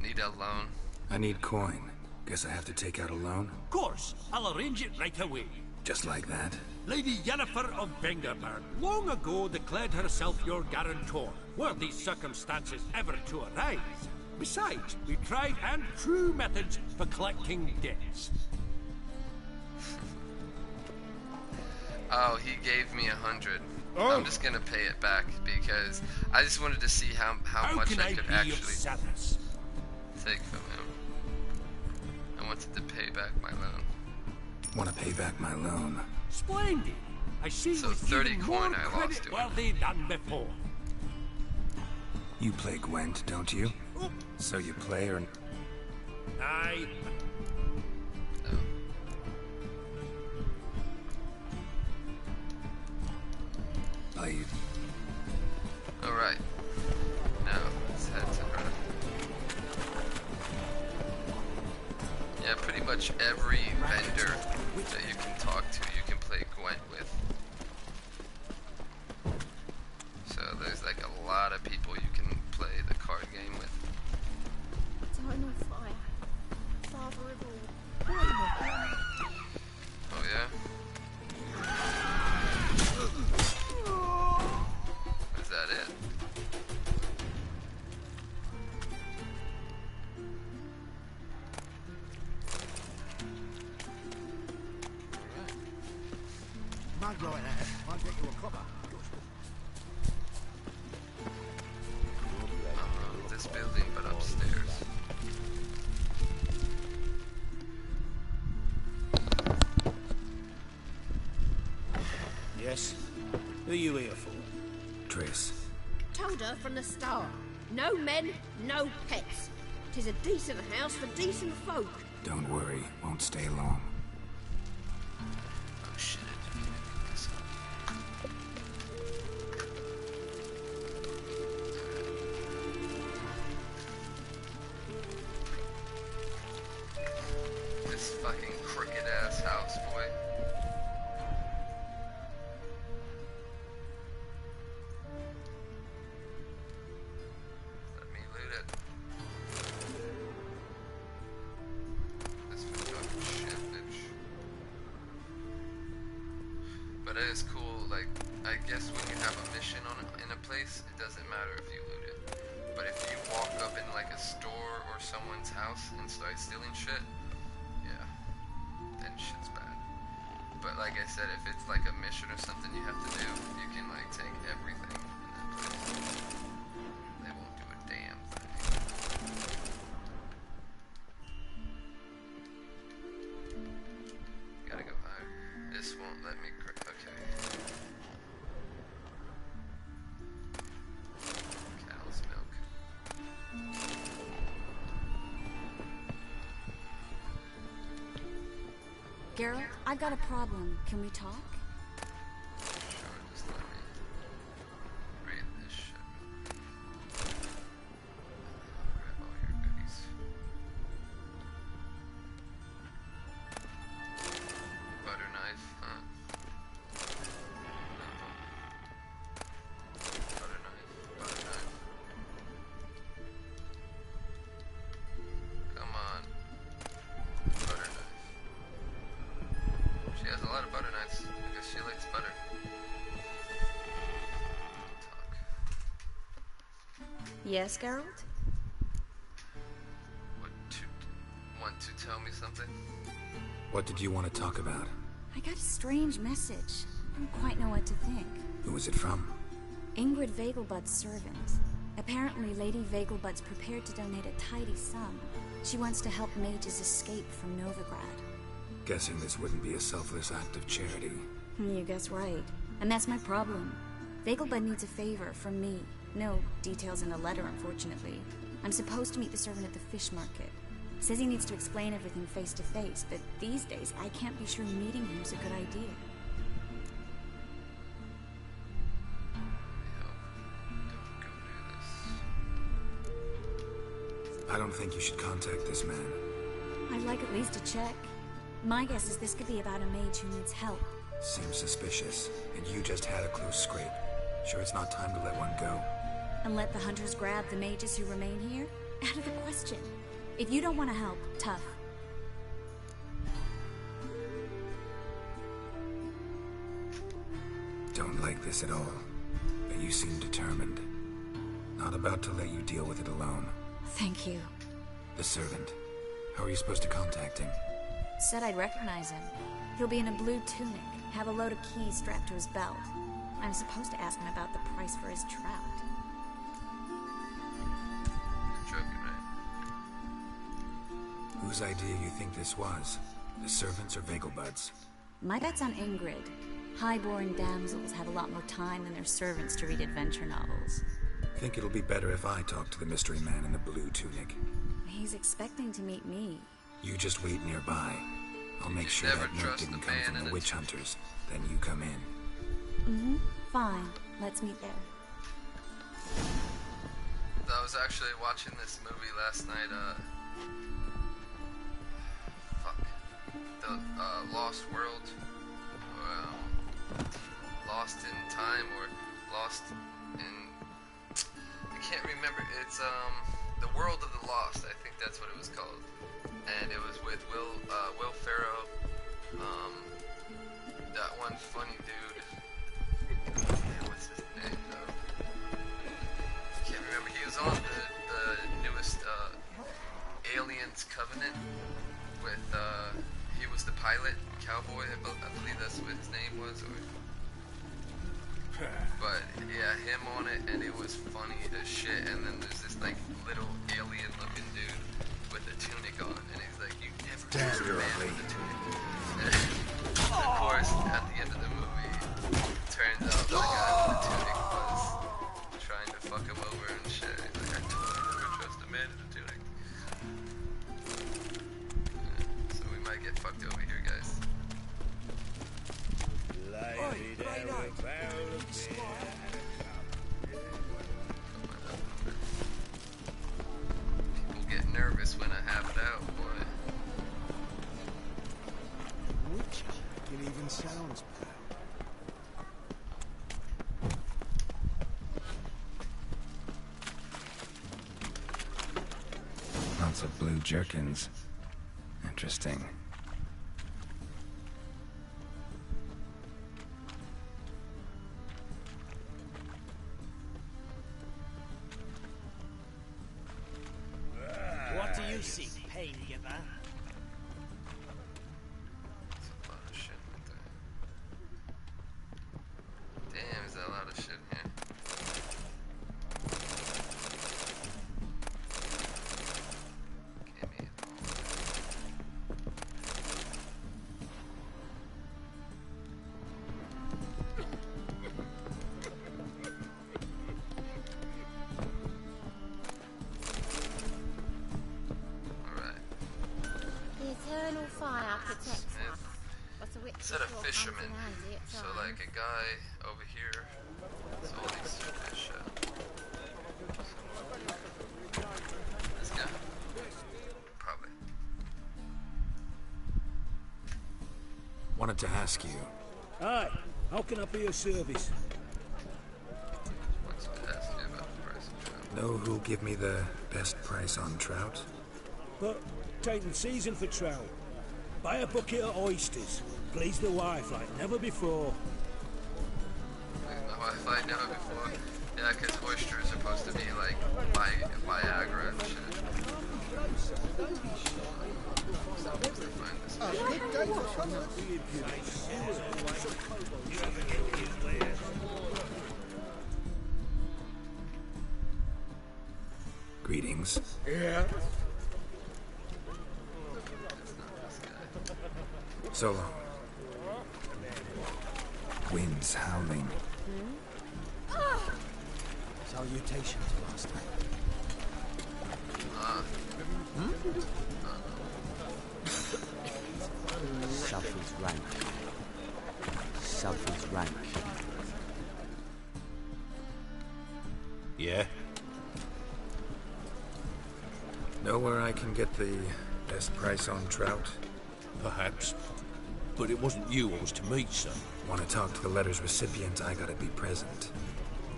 Need a loan. I need coin. Guess I have to take out a loan? Of course, I'll arrange it right away. Just like that? Lady Yennefer of Vengerberg long ago declared herself your guarantor, were these circumstances ever to arise. Besides, we tried and true methods for collecting debts. Oh, he gave me 100. Oh. I'm just gonna pay it back because I just wanted to see how much can I could be of actually service? take from him. I wanted to pay back my loan. Want to pay back my loan? Splendid. I see So we're 30 even coin more I lost to him. creditworthy than before. You play Gwent, don't you? So you play her and... Aye. No. Played. Alright. Now, let's head to her. Yeah, pretty much every vendor that you can talk to, you can play Gwent with. So there's like a lot of people you can play the card game with. Eternal fire. Father of all. Oh yeah? Is that it? Mug like that might get you a copper. This building, but upstairs. Yes? Who are you here for? Triss. Told her from the start. No men, no pets. 'Tis a decent house for decent folk. Don't worry, won't stay long. Oh shit. This fucking crooked ass house, boy. Let me loot it. This But it is cool, like, I guess when you have a mission in a place, it doesn't matter if you loot it. But if you walk up in like a store or someone's house and start stealing shit, yeah, then shit's bad. But like I said, if it's like a mission or something you have to do, you can like take everything in that place. They won't do a damn thing. Gotta go higher. This won't let me. Okay. Cow's milk. Geralt, I've got a problem. Can we talk? Sure, just let me read this shit. Grab all your goodies. Butter knife, huh? No. Butter knife, butter knife. Come on. Butter knife. She has a lot of butter knives. I guess she likes butter. Yes, Geralt? Want to tell me something? What did you want to talk about? I got a strange message. I don't quite know what to think. Who was it from? Ingrid Vegelbud's servant. Apparently, Lady Vegelbud's prepared to donate a tidy sum. She wants to help mages escape from Novigrad. Guessing this wouldn't be a selfless act of charity. You guess right. And that's my problem. Vegelbud needs a favor from me. No details in a letter, unfortunately. I'm supposed to meet the servant at the fish market. Says he needs to explain everything face to face, but these days I can't be sure meeting him is a good idea. I don't think you should contact this man. I'd like at least to check. My guess is this could be about a mage who needs help. Seems suspicious, and you just had a close scrape. Sure it's not time to let one go? And let the hunters grab the mages who remain here? Out of the question. If you don't want to help, tough. Don't like this at all, but you seem determined. Not about to let you deal with it alone. Thank you. The servant. How are you supposed to contact him? Said I'd recognize him. He'll be in a blue tunic, have a load of keys strapped to his belt. I'm supposed to ask him about the price for his trout. You're joking, right? Whose idea you think this was? The servants or Vegelbud's? My bet's on Ingrid. High-born damsels have a lot more time than their servants to read adventure novels. Think it'll be better if I talk to the mystery man in the blue tunic. He's expecting to meet me. You just wait nearby. I'll make sure that note didn't come from the witch hunters. Then you come in. Mm-hmm. Fine. Let's meet there. I was actually watching this movie last night, The Lost World. Lost in Time, or Lost in... I can't remember. It's, The World of the Lost. I think that's what it was called. And it was with Will Ferrell, that one funny dude. What's his name though? I can't remember. He was on the newest Aliens Covenant with he was the pilot, Cowboy. I believe that's what his name was. But yeah, him on it, and it was funny as shit. And then there's this like little alien-looking dude with a tunic on, and he's like, "You never trust a man with a tunic." And of course, at the end of the movie, it turns out the guy with the tunic was trying to fuck him over and shit. He's like, "I totally never trust a man in a tunic." So we might get fucked over here, guys. People get nervous when I have it out, boy. It even sounds bad. Lots of blue jerkins. Interesting. You see, pain giver. That's a lot of shit right there. Damn, is that a lot of shit in here? Give me it all. The eternal fire protects us. But the witch Instead of fisherman, so like a guy over here, so all these fish. This guy? Probably. Wanted to ask you. Aye, how can I be of service? What's to ask you about the price of trout? Know who'll give me the best price on trout? But taking season for trout. Buy a bucket of oysters. Please the wife like never before. My wife like never before. Yeah, because oyster is supposed to be like Viagra and shit. Supposed to find this. Greetings. Yeah. So long. Winds howling. Salutations, Master. Something's rank. Something's rank. Yeah? Know where I can get the best price on trout? Perhaps. But it wasn't you I was to meet, son. Want to talk to the letter's recipient, I gotta be present.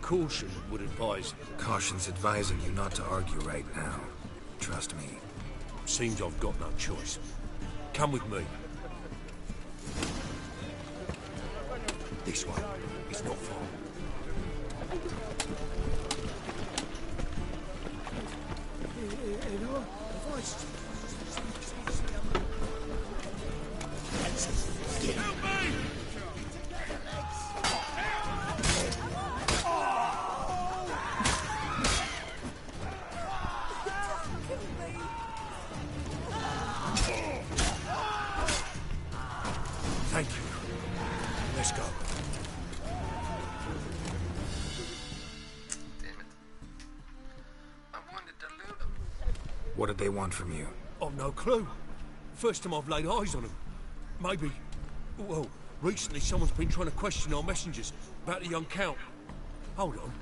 Caution would advise. Caution's advising you not to argue right now. Trust me. Seems I've got no choice. Come with me. This way. It's not far. Thank you. Let's go. Damn it. I wanted to loot him. What did they want from you? I've no clue. First time I've laid eyes on them. Maybe... Well, recently someone's been trying to question our messengers about the young Count. Hold on.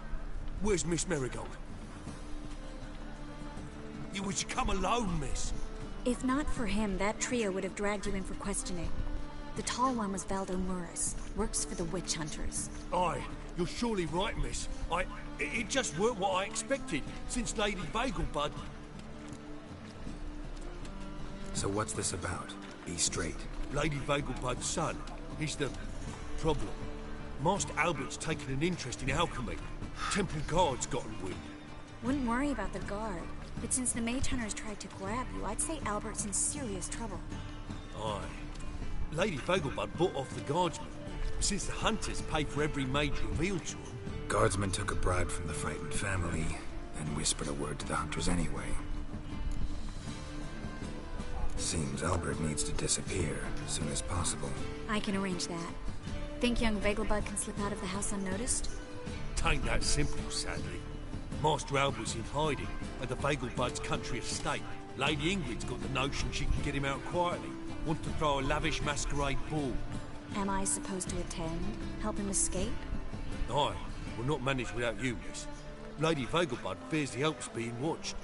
Where's Miss Marigold? You would you come alone, miss? If not for him, that trio would have dragged you in for questioning. The tall one was Valdo Murris, works for the witch hunters. Aye, you're surely right, miss. It just weren't what I expected, since Lady Bagelbud... So what's this about? Be straight. Lady Bagelbud's son. He's the... problem. Master Albert's taken an interest in alchemy. Temple Guard's gotten wind. Wouldn't worry about the guard, but since the mage hunters tried to grab you, I'd say Albert's in serious trouble. Aye. Lady Bagelbud bought off the guardsmen, since the hunters pay for every mage revealed to them. Guardsmen took a bribe from the frightened family and whispered a word to the hunters anyway. Seems Albert needs to disappear as soon as possible. I can arrange that. Think young Bagelbud can slip out of the house unnoticed? Tain't that simple, sadly. Master Albert's in hiding at the Bagelbud's country estate. Lady Ingrid's got the notion she can get him out quietly. Wants to throw a lavish masquerade ball. Am I supposed to attend? Help him escape? Aye, we'll not manage without you, miss. Lady Bagelbud fears the Alps being watched.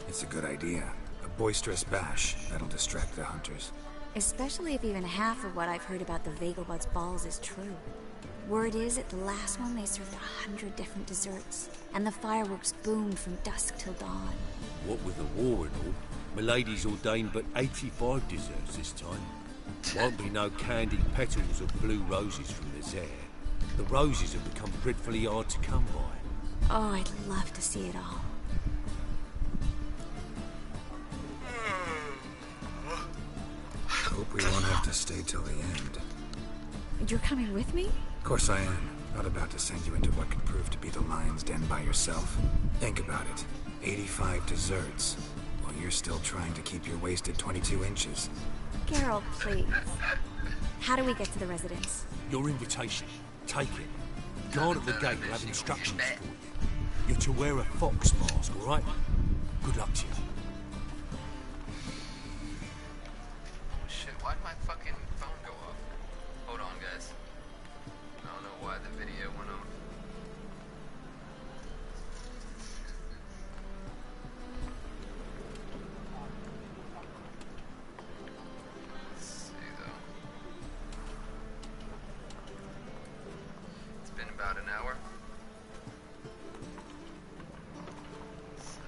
It's a good idea. A boisterous bash that'll distract the hunters. Especially if even half of what I've heard about the Bagelbud's balls is true. Word is, at the last one they served 100 different desserts, and the fireworks boomed from dusk till dawn. What with the war and all, Milady's ordained but 85 desserts this time. Won't be no candied petals of blue roses from the Zaire. The roses have become dreadfully hard to come by. Oh, I'd love to see it all. Hope we won't have to stay till the end. You're coming with me? Of course I am. Not about to send you into what could prove to be the lion's den by yourself. Think about it. 85 desserts, while you're still trying to keep your waist at 22 inches. Geralt, please. How do we get to the residence? Your invitation. Take it. Guard at the gate will have instructions for you. You're to wear a fox mask, all right? Good luck to you. Shit, why'd my fucking phone go off? Hold on, guys. I don't know why the video went off. Let's see, though. It's been about an hour. So,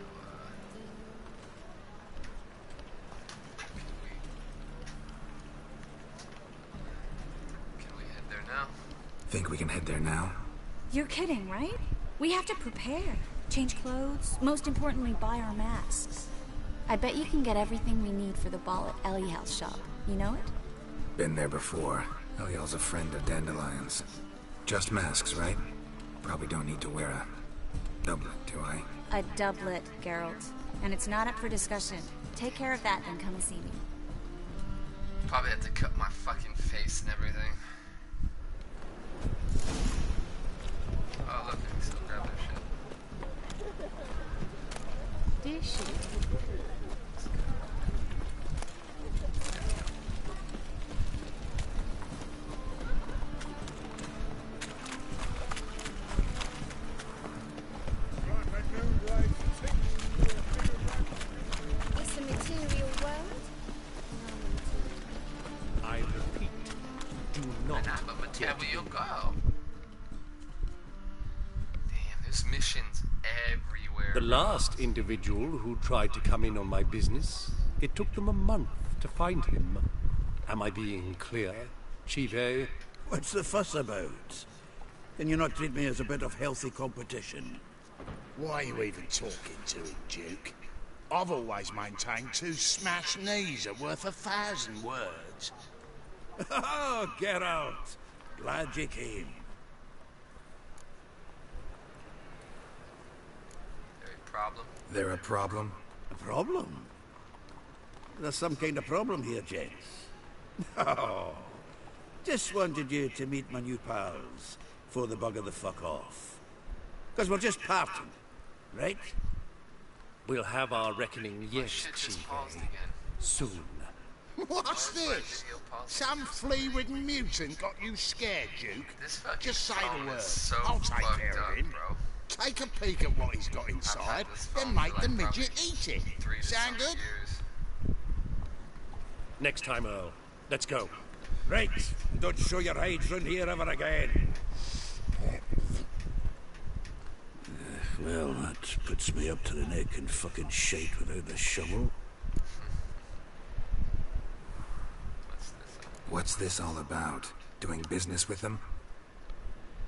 can we head there now? Think we can head there now? You're kidding, right? We have to prepare. Change clothes. Most importantly, buy our masks. I bet you can get everything we need for the ball at Eliel's shop. You know it? Been there before. Eliel's a friend of Dandelion's. Just masks, right? Probably don't need to wear a doublet, do I? A doublet, Geralt. And it's not up for discussion. Take care of that, then come and see me. Probably have to cut my fucking face and everything. Oh, look, I can still grab that shit. Dishy. It's a material world. I repeat, do not. And I'm a material girl. Damn, there's missions everywhere. The last individual who tried to come in on my business, it took them a month to find him. Am I being clear, Chive? What's the fuss about? Can you not treat me as a bit of healthy competition? Why are you even talking to him, Duke? I've always maintained 2 smashed knees are worth 1,000 words. Oh, get out! Glad you came. There a problem? There a problem? A problem? There's some kind of problem here, gents. Oh, just wanted you to meet my new pals before they bugger the fuck off. Because we're just parting, right? We'll have our reckoning, yes, Shit just Chive. paused again. Soon. What's this? Some flea-ridden mutant got you scared, Duke? This fucking Just say phone the word. is so I'll take fucked care up, of him. bro. Take a peek at what he's got inside, this then phone make for the like midget probably eat it. 3 to Sound some good? years. Next time, Earl. Let's go. Right, don't show your hides round here ever again. Well, that puts me up to the neck in fucking shite without a shovel. What's this all about? Doing business with them?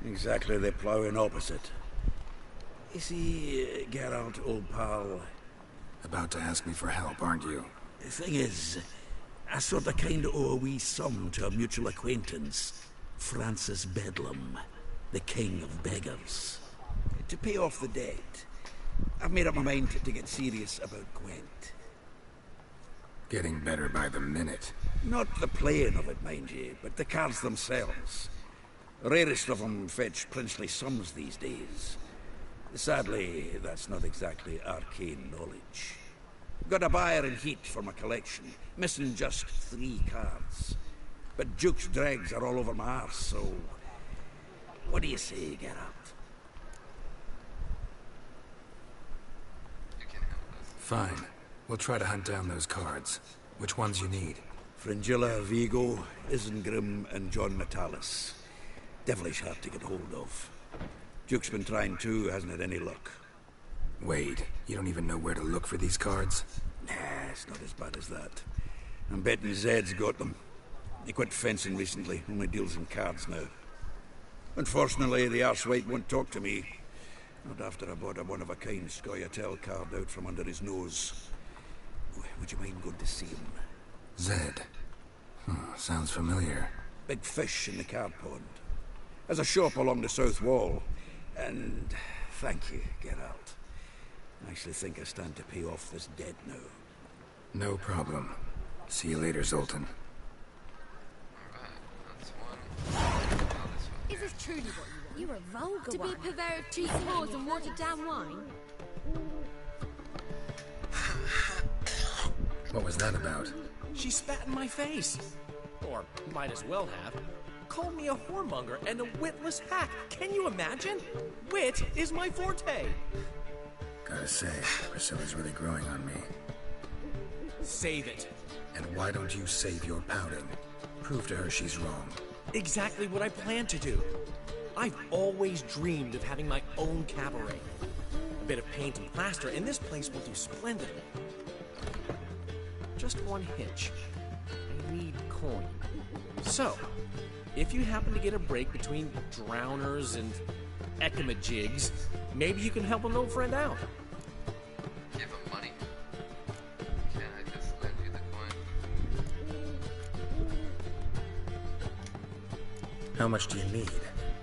Exactly the ploughing opposite. You see, Geralt, old pal, About to ask me for help, aren't you? the thing is, I sort of kind of owe a wee sum to a mutual acquaintance, Francis Bedlam, the king of beggars. To pay off the debt, I've made up my mind to get serious about Gwent. Getting better by the minute. Not the playing of it, mind you, but the cards themselves. The rarest of them fetch princely sums these days. Sadly, that's not exactly arcane knowledge. Got a buyer in heat for my collection, missing just 3 cards. But Duke's dregs are all over my arse, so... What do you say, Geralt? You can handle this. Fine. We'll try to hunt down those cards. Which ones you need? Fringilla, Vigo, Isengrim, and John Natalis. Devilish hard to get hold of. Duke's been trying too, hasn't had any luck. Wait, you don't even know where to look for these cards? Nah, it's not as bad as that. I'm betting Zed's got them. He quit fencing recently, only deals in cards now. Unfortunately, the arsewipe won't talk to me. Not after I bought a one-of-a-kind Joshyreal carved out from under his nose. Would you mind going to see him? Zed. Sounds familiar. Big fish in the carp pond. There's a shop along the south wall. And thank you, Geralt. I actually think I stand to pay off this debt now. No problem. See you later, Zoltan. Is this truly what you want? You're a vulgar To be one. a purveyor of cheap whores and watered down wine? What was that about? She spat in my face. Or might as well have. Called me a whoremonger and a witless hack. Can you imagine? Wit is my forte. Gotta say, Priscilla's really growing on me. Save it. And why don't you save your pouting? Prove to her she's wrong. Exactly what I plan to do. I've always dreamed of having my own cabaret. A bit of paint and plaster, and this place will do splendidly. Just one hitch. I need coin. So, if you happen to get a break between drowners and ekamajigs, maybe you can help an old friend out. Give him money. Can I just lend you the coin? How much do you need?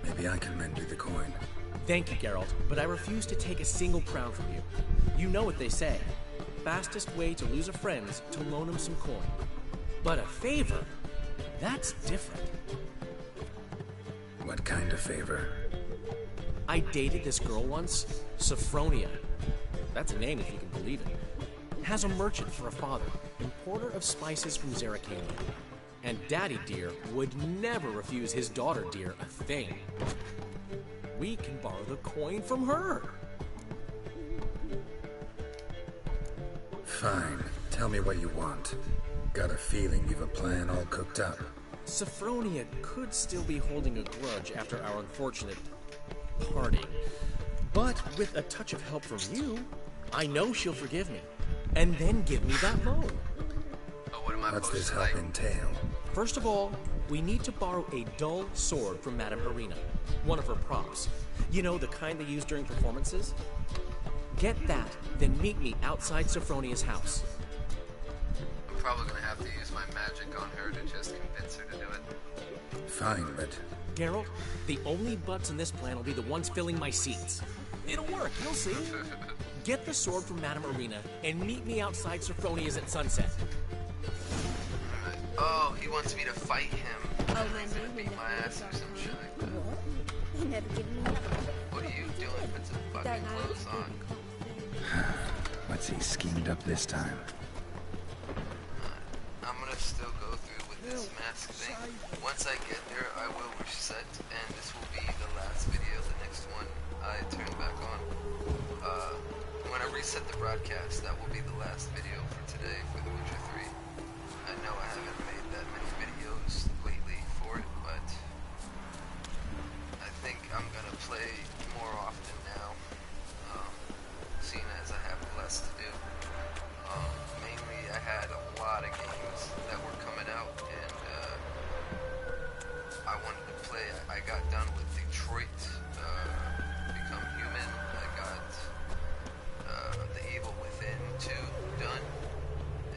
Maybe I can lend you the coin. Thank you, Geralt, but I refuse to take a single crown from you. You know what they say. Fastest way to lose a friend's to loan him some coin. But a favor? That's different. What kind of favor? I dated this girl once, Sophronia. That's a name if you can believe it. Has a merchant for a father, importer of spices from Zerrikania. And Daddy Dear would never refuse his daughter Dear a thing. We can borrow the coin from her. Fine. Tell me what you want. Got a feeling you've a plan all cooked up. Sophronia could still be holding a grudge after our unfortunate parting. But with a touch of help from you, I know she'll forgive me. And then give me that loan. Oh, what am I What's supposed this to help like? entail? First of all, we need to borrow a dull sword from Madame Irina, one of her props. You know, the kind they use during performances? Get that, then meet me outside Sophronia's house. I'm probably gonna have to use my magic on her to just convince her to do it. Fine, but... Geralt, the only butts in this plan will be the ones filling my seats. It'll work, you'll see. Get the sword from Madame Irina and meet me outside Sophronia's at sunset. Alright. Oh, he wants me to fight him. Oh, man, He's gonna beat my ass or some shit like that. They never given me up. What are you doing? Put some fucking clothes on. What's he schemed up this time? I'm gonna still go through with this mask thing. Once I get there, I will reset, and this will be the last video. The next one I turn back on. When I reset the broadcast, that will be the last video for today for The Witcher 3. I know I haven't made that many videos lately for it, but I think I'm gonna play more often now, seeing as I have less to do. Mainly I had a lot of games that were coming out, and I wanted to play. I got done with Detroit, Become Human. I got The Evil Within 2 done,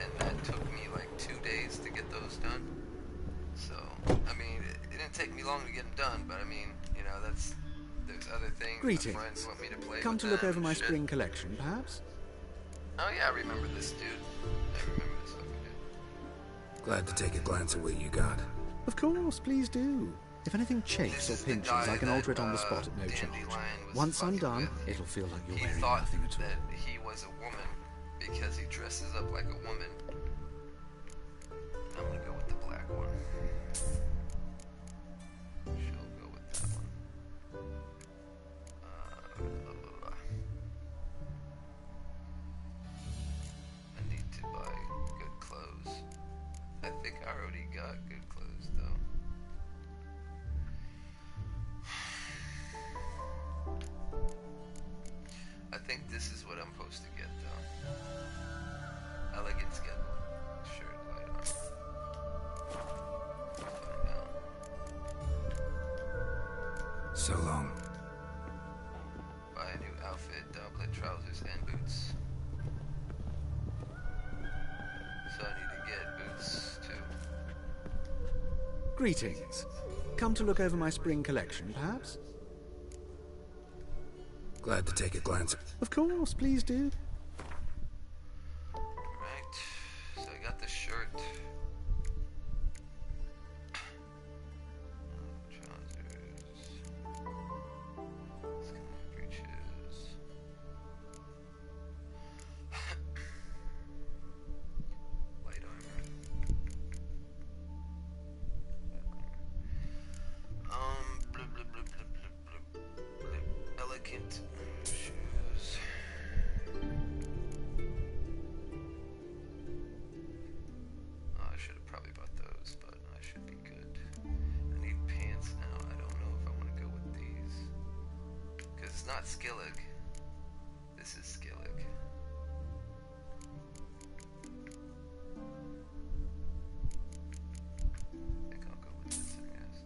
and that took me like 2 days to get those done. So, I mean, it didn't take me long to get them done, but I mean, you know, there's other things my Greetings. friends want me to play Come with to look them over and my shit. spring collection, perhaps? Oh yeah, I remember this dude. I remember this fucking dude. Glad to take a glance at what you got. Of course, please do. If anything chafes or pinches, I can alter it on the spot at no charge. Once I'm done, it'll feel like you're He wearing thought nothing at all. that he was a woman because he dresses up like a woman. I'm gonna go with the black one. She'll go with that one. Blah, blah, blah. I need to buy good clothes. I think I already got good clothes though. I think this is what I'm supposed to get though. Elegance get shirt, light armor. Find out. So long. Buy a new Greetings. Come to look over my spring collection, perhaps? Glad to take a glance. Of course, please do. Right, so I got the shirt. Trousers. Skinny breeches. Light armor. Blah, blah, blah, blah, blah, blah, blah. Elegant shoes. Oh, I should have probably bought those, but I should be good. I need pants now. I don't know if I want to go with these. Because it's not Skillig. This is Skillig. I think I'll go with this, I guess.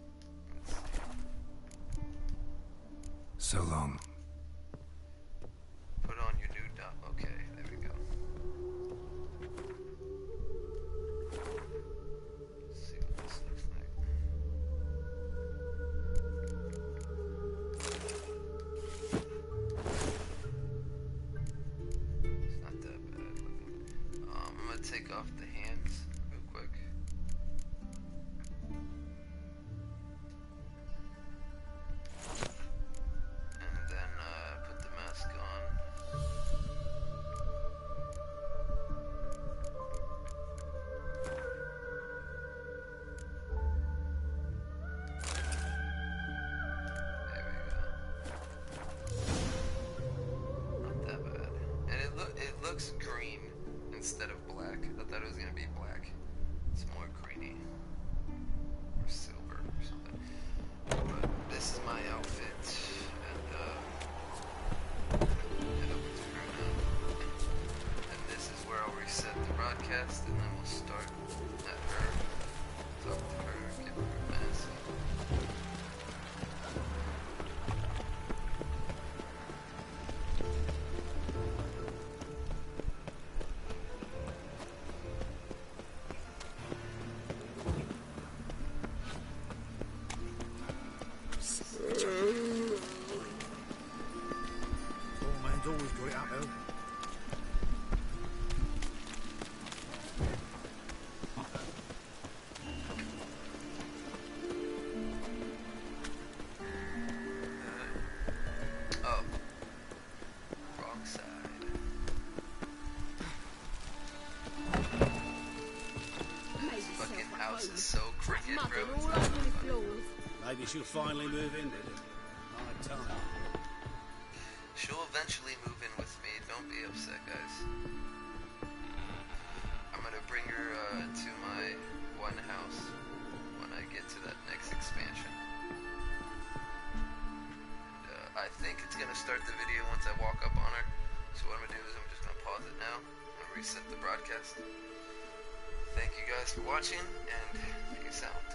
Let's see. So long. Put on your new dot. Okay, there we go. Let's see what this looks like. It's not that bad looking. I'm gonna take off the hands real quick. And then put the mask on. There we go. Not that bad. And it looks green instead of black. I thought it was gonna be black. It's more greeny. Or silver or something. But this is my outfit. And head over to her now. And this is where I'll reset the broadcast, and then we'll start at her. Talk to her, give her a mask. Old man's always got it up, though. Oh. Wrong side. This fucking house is so cricket, bro. It's all not over the funny. floors. Maybe she'll finally move in, did it? High time. She'll eventually move in with me. Don't be upset, guys. I'm gonna bring her to my one house when I get to that next expansion. And, I think it's gonna start the video once I walk up on her. So what I'm gonna do is I'm just gonna pause it now and reset the broadcast. Thank you guys for watching, and peace out.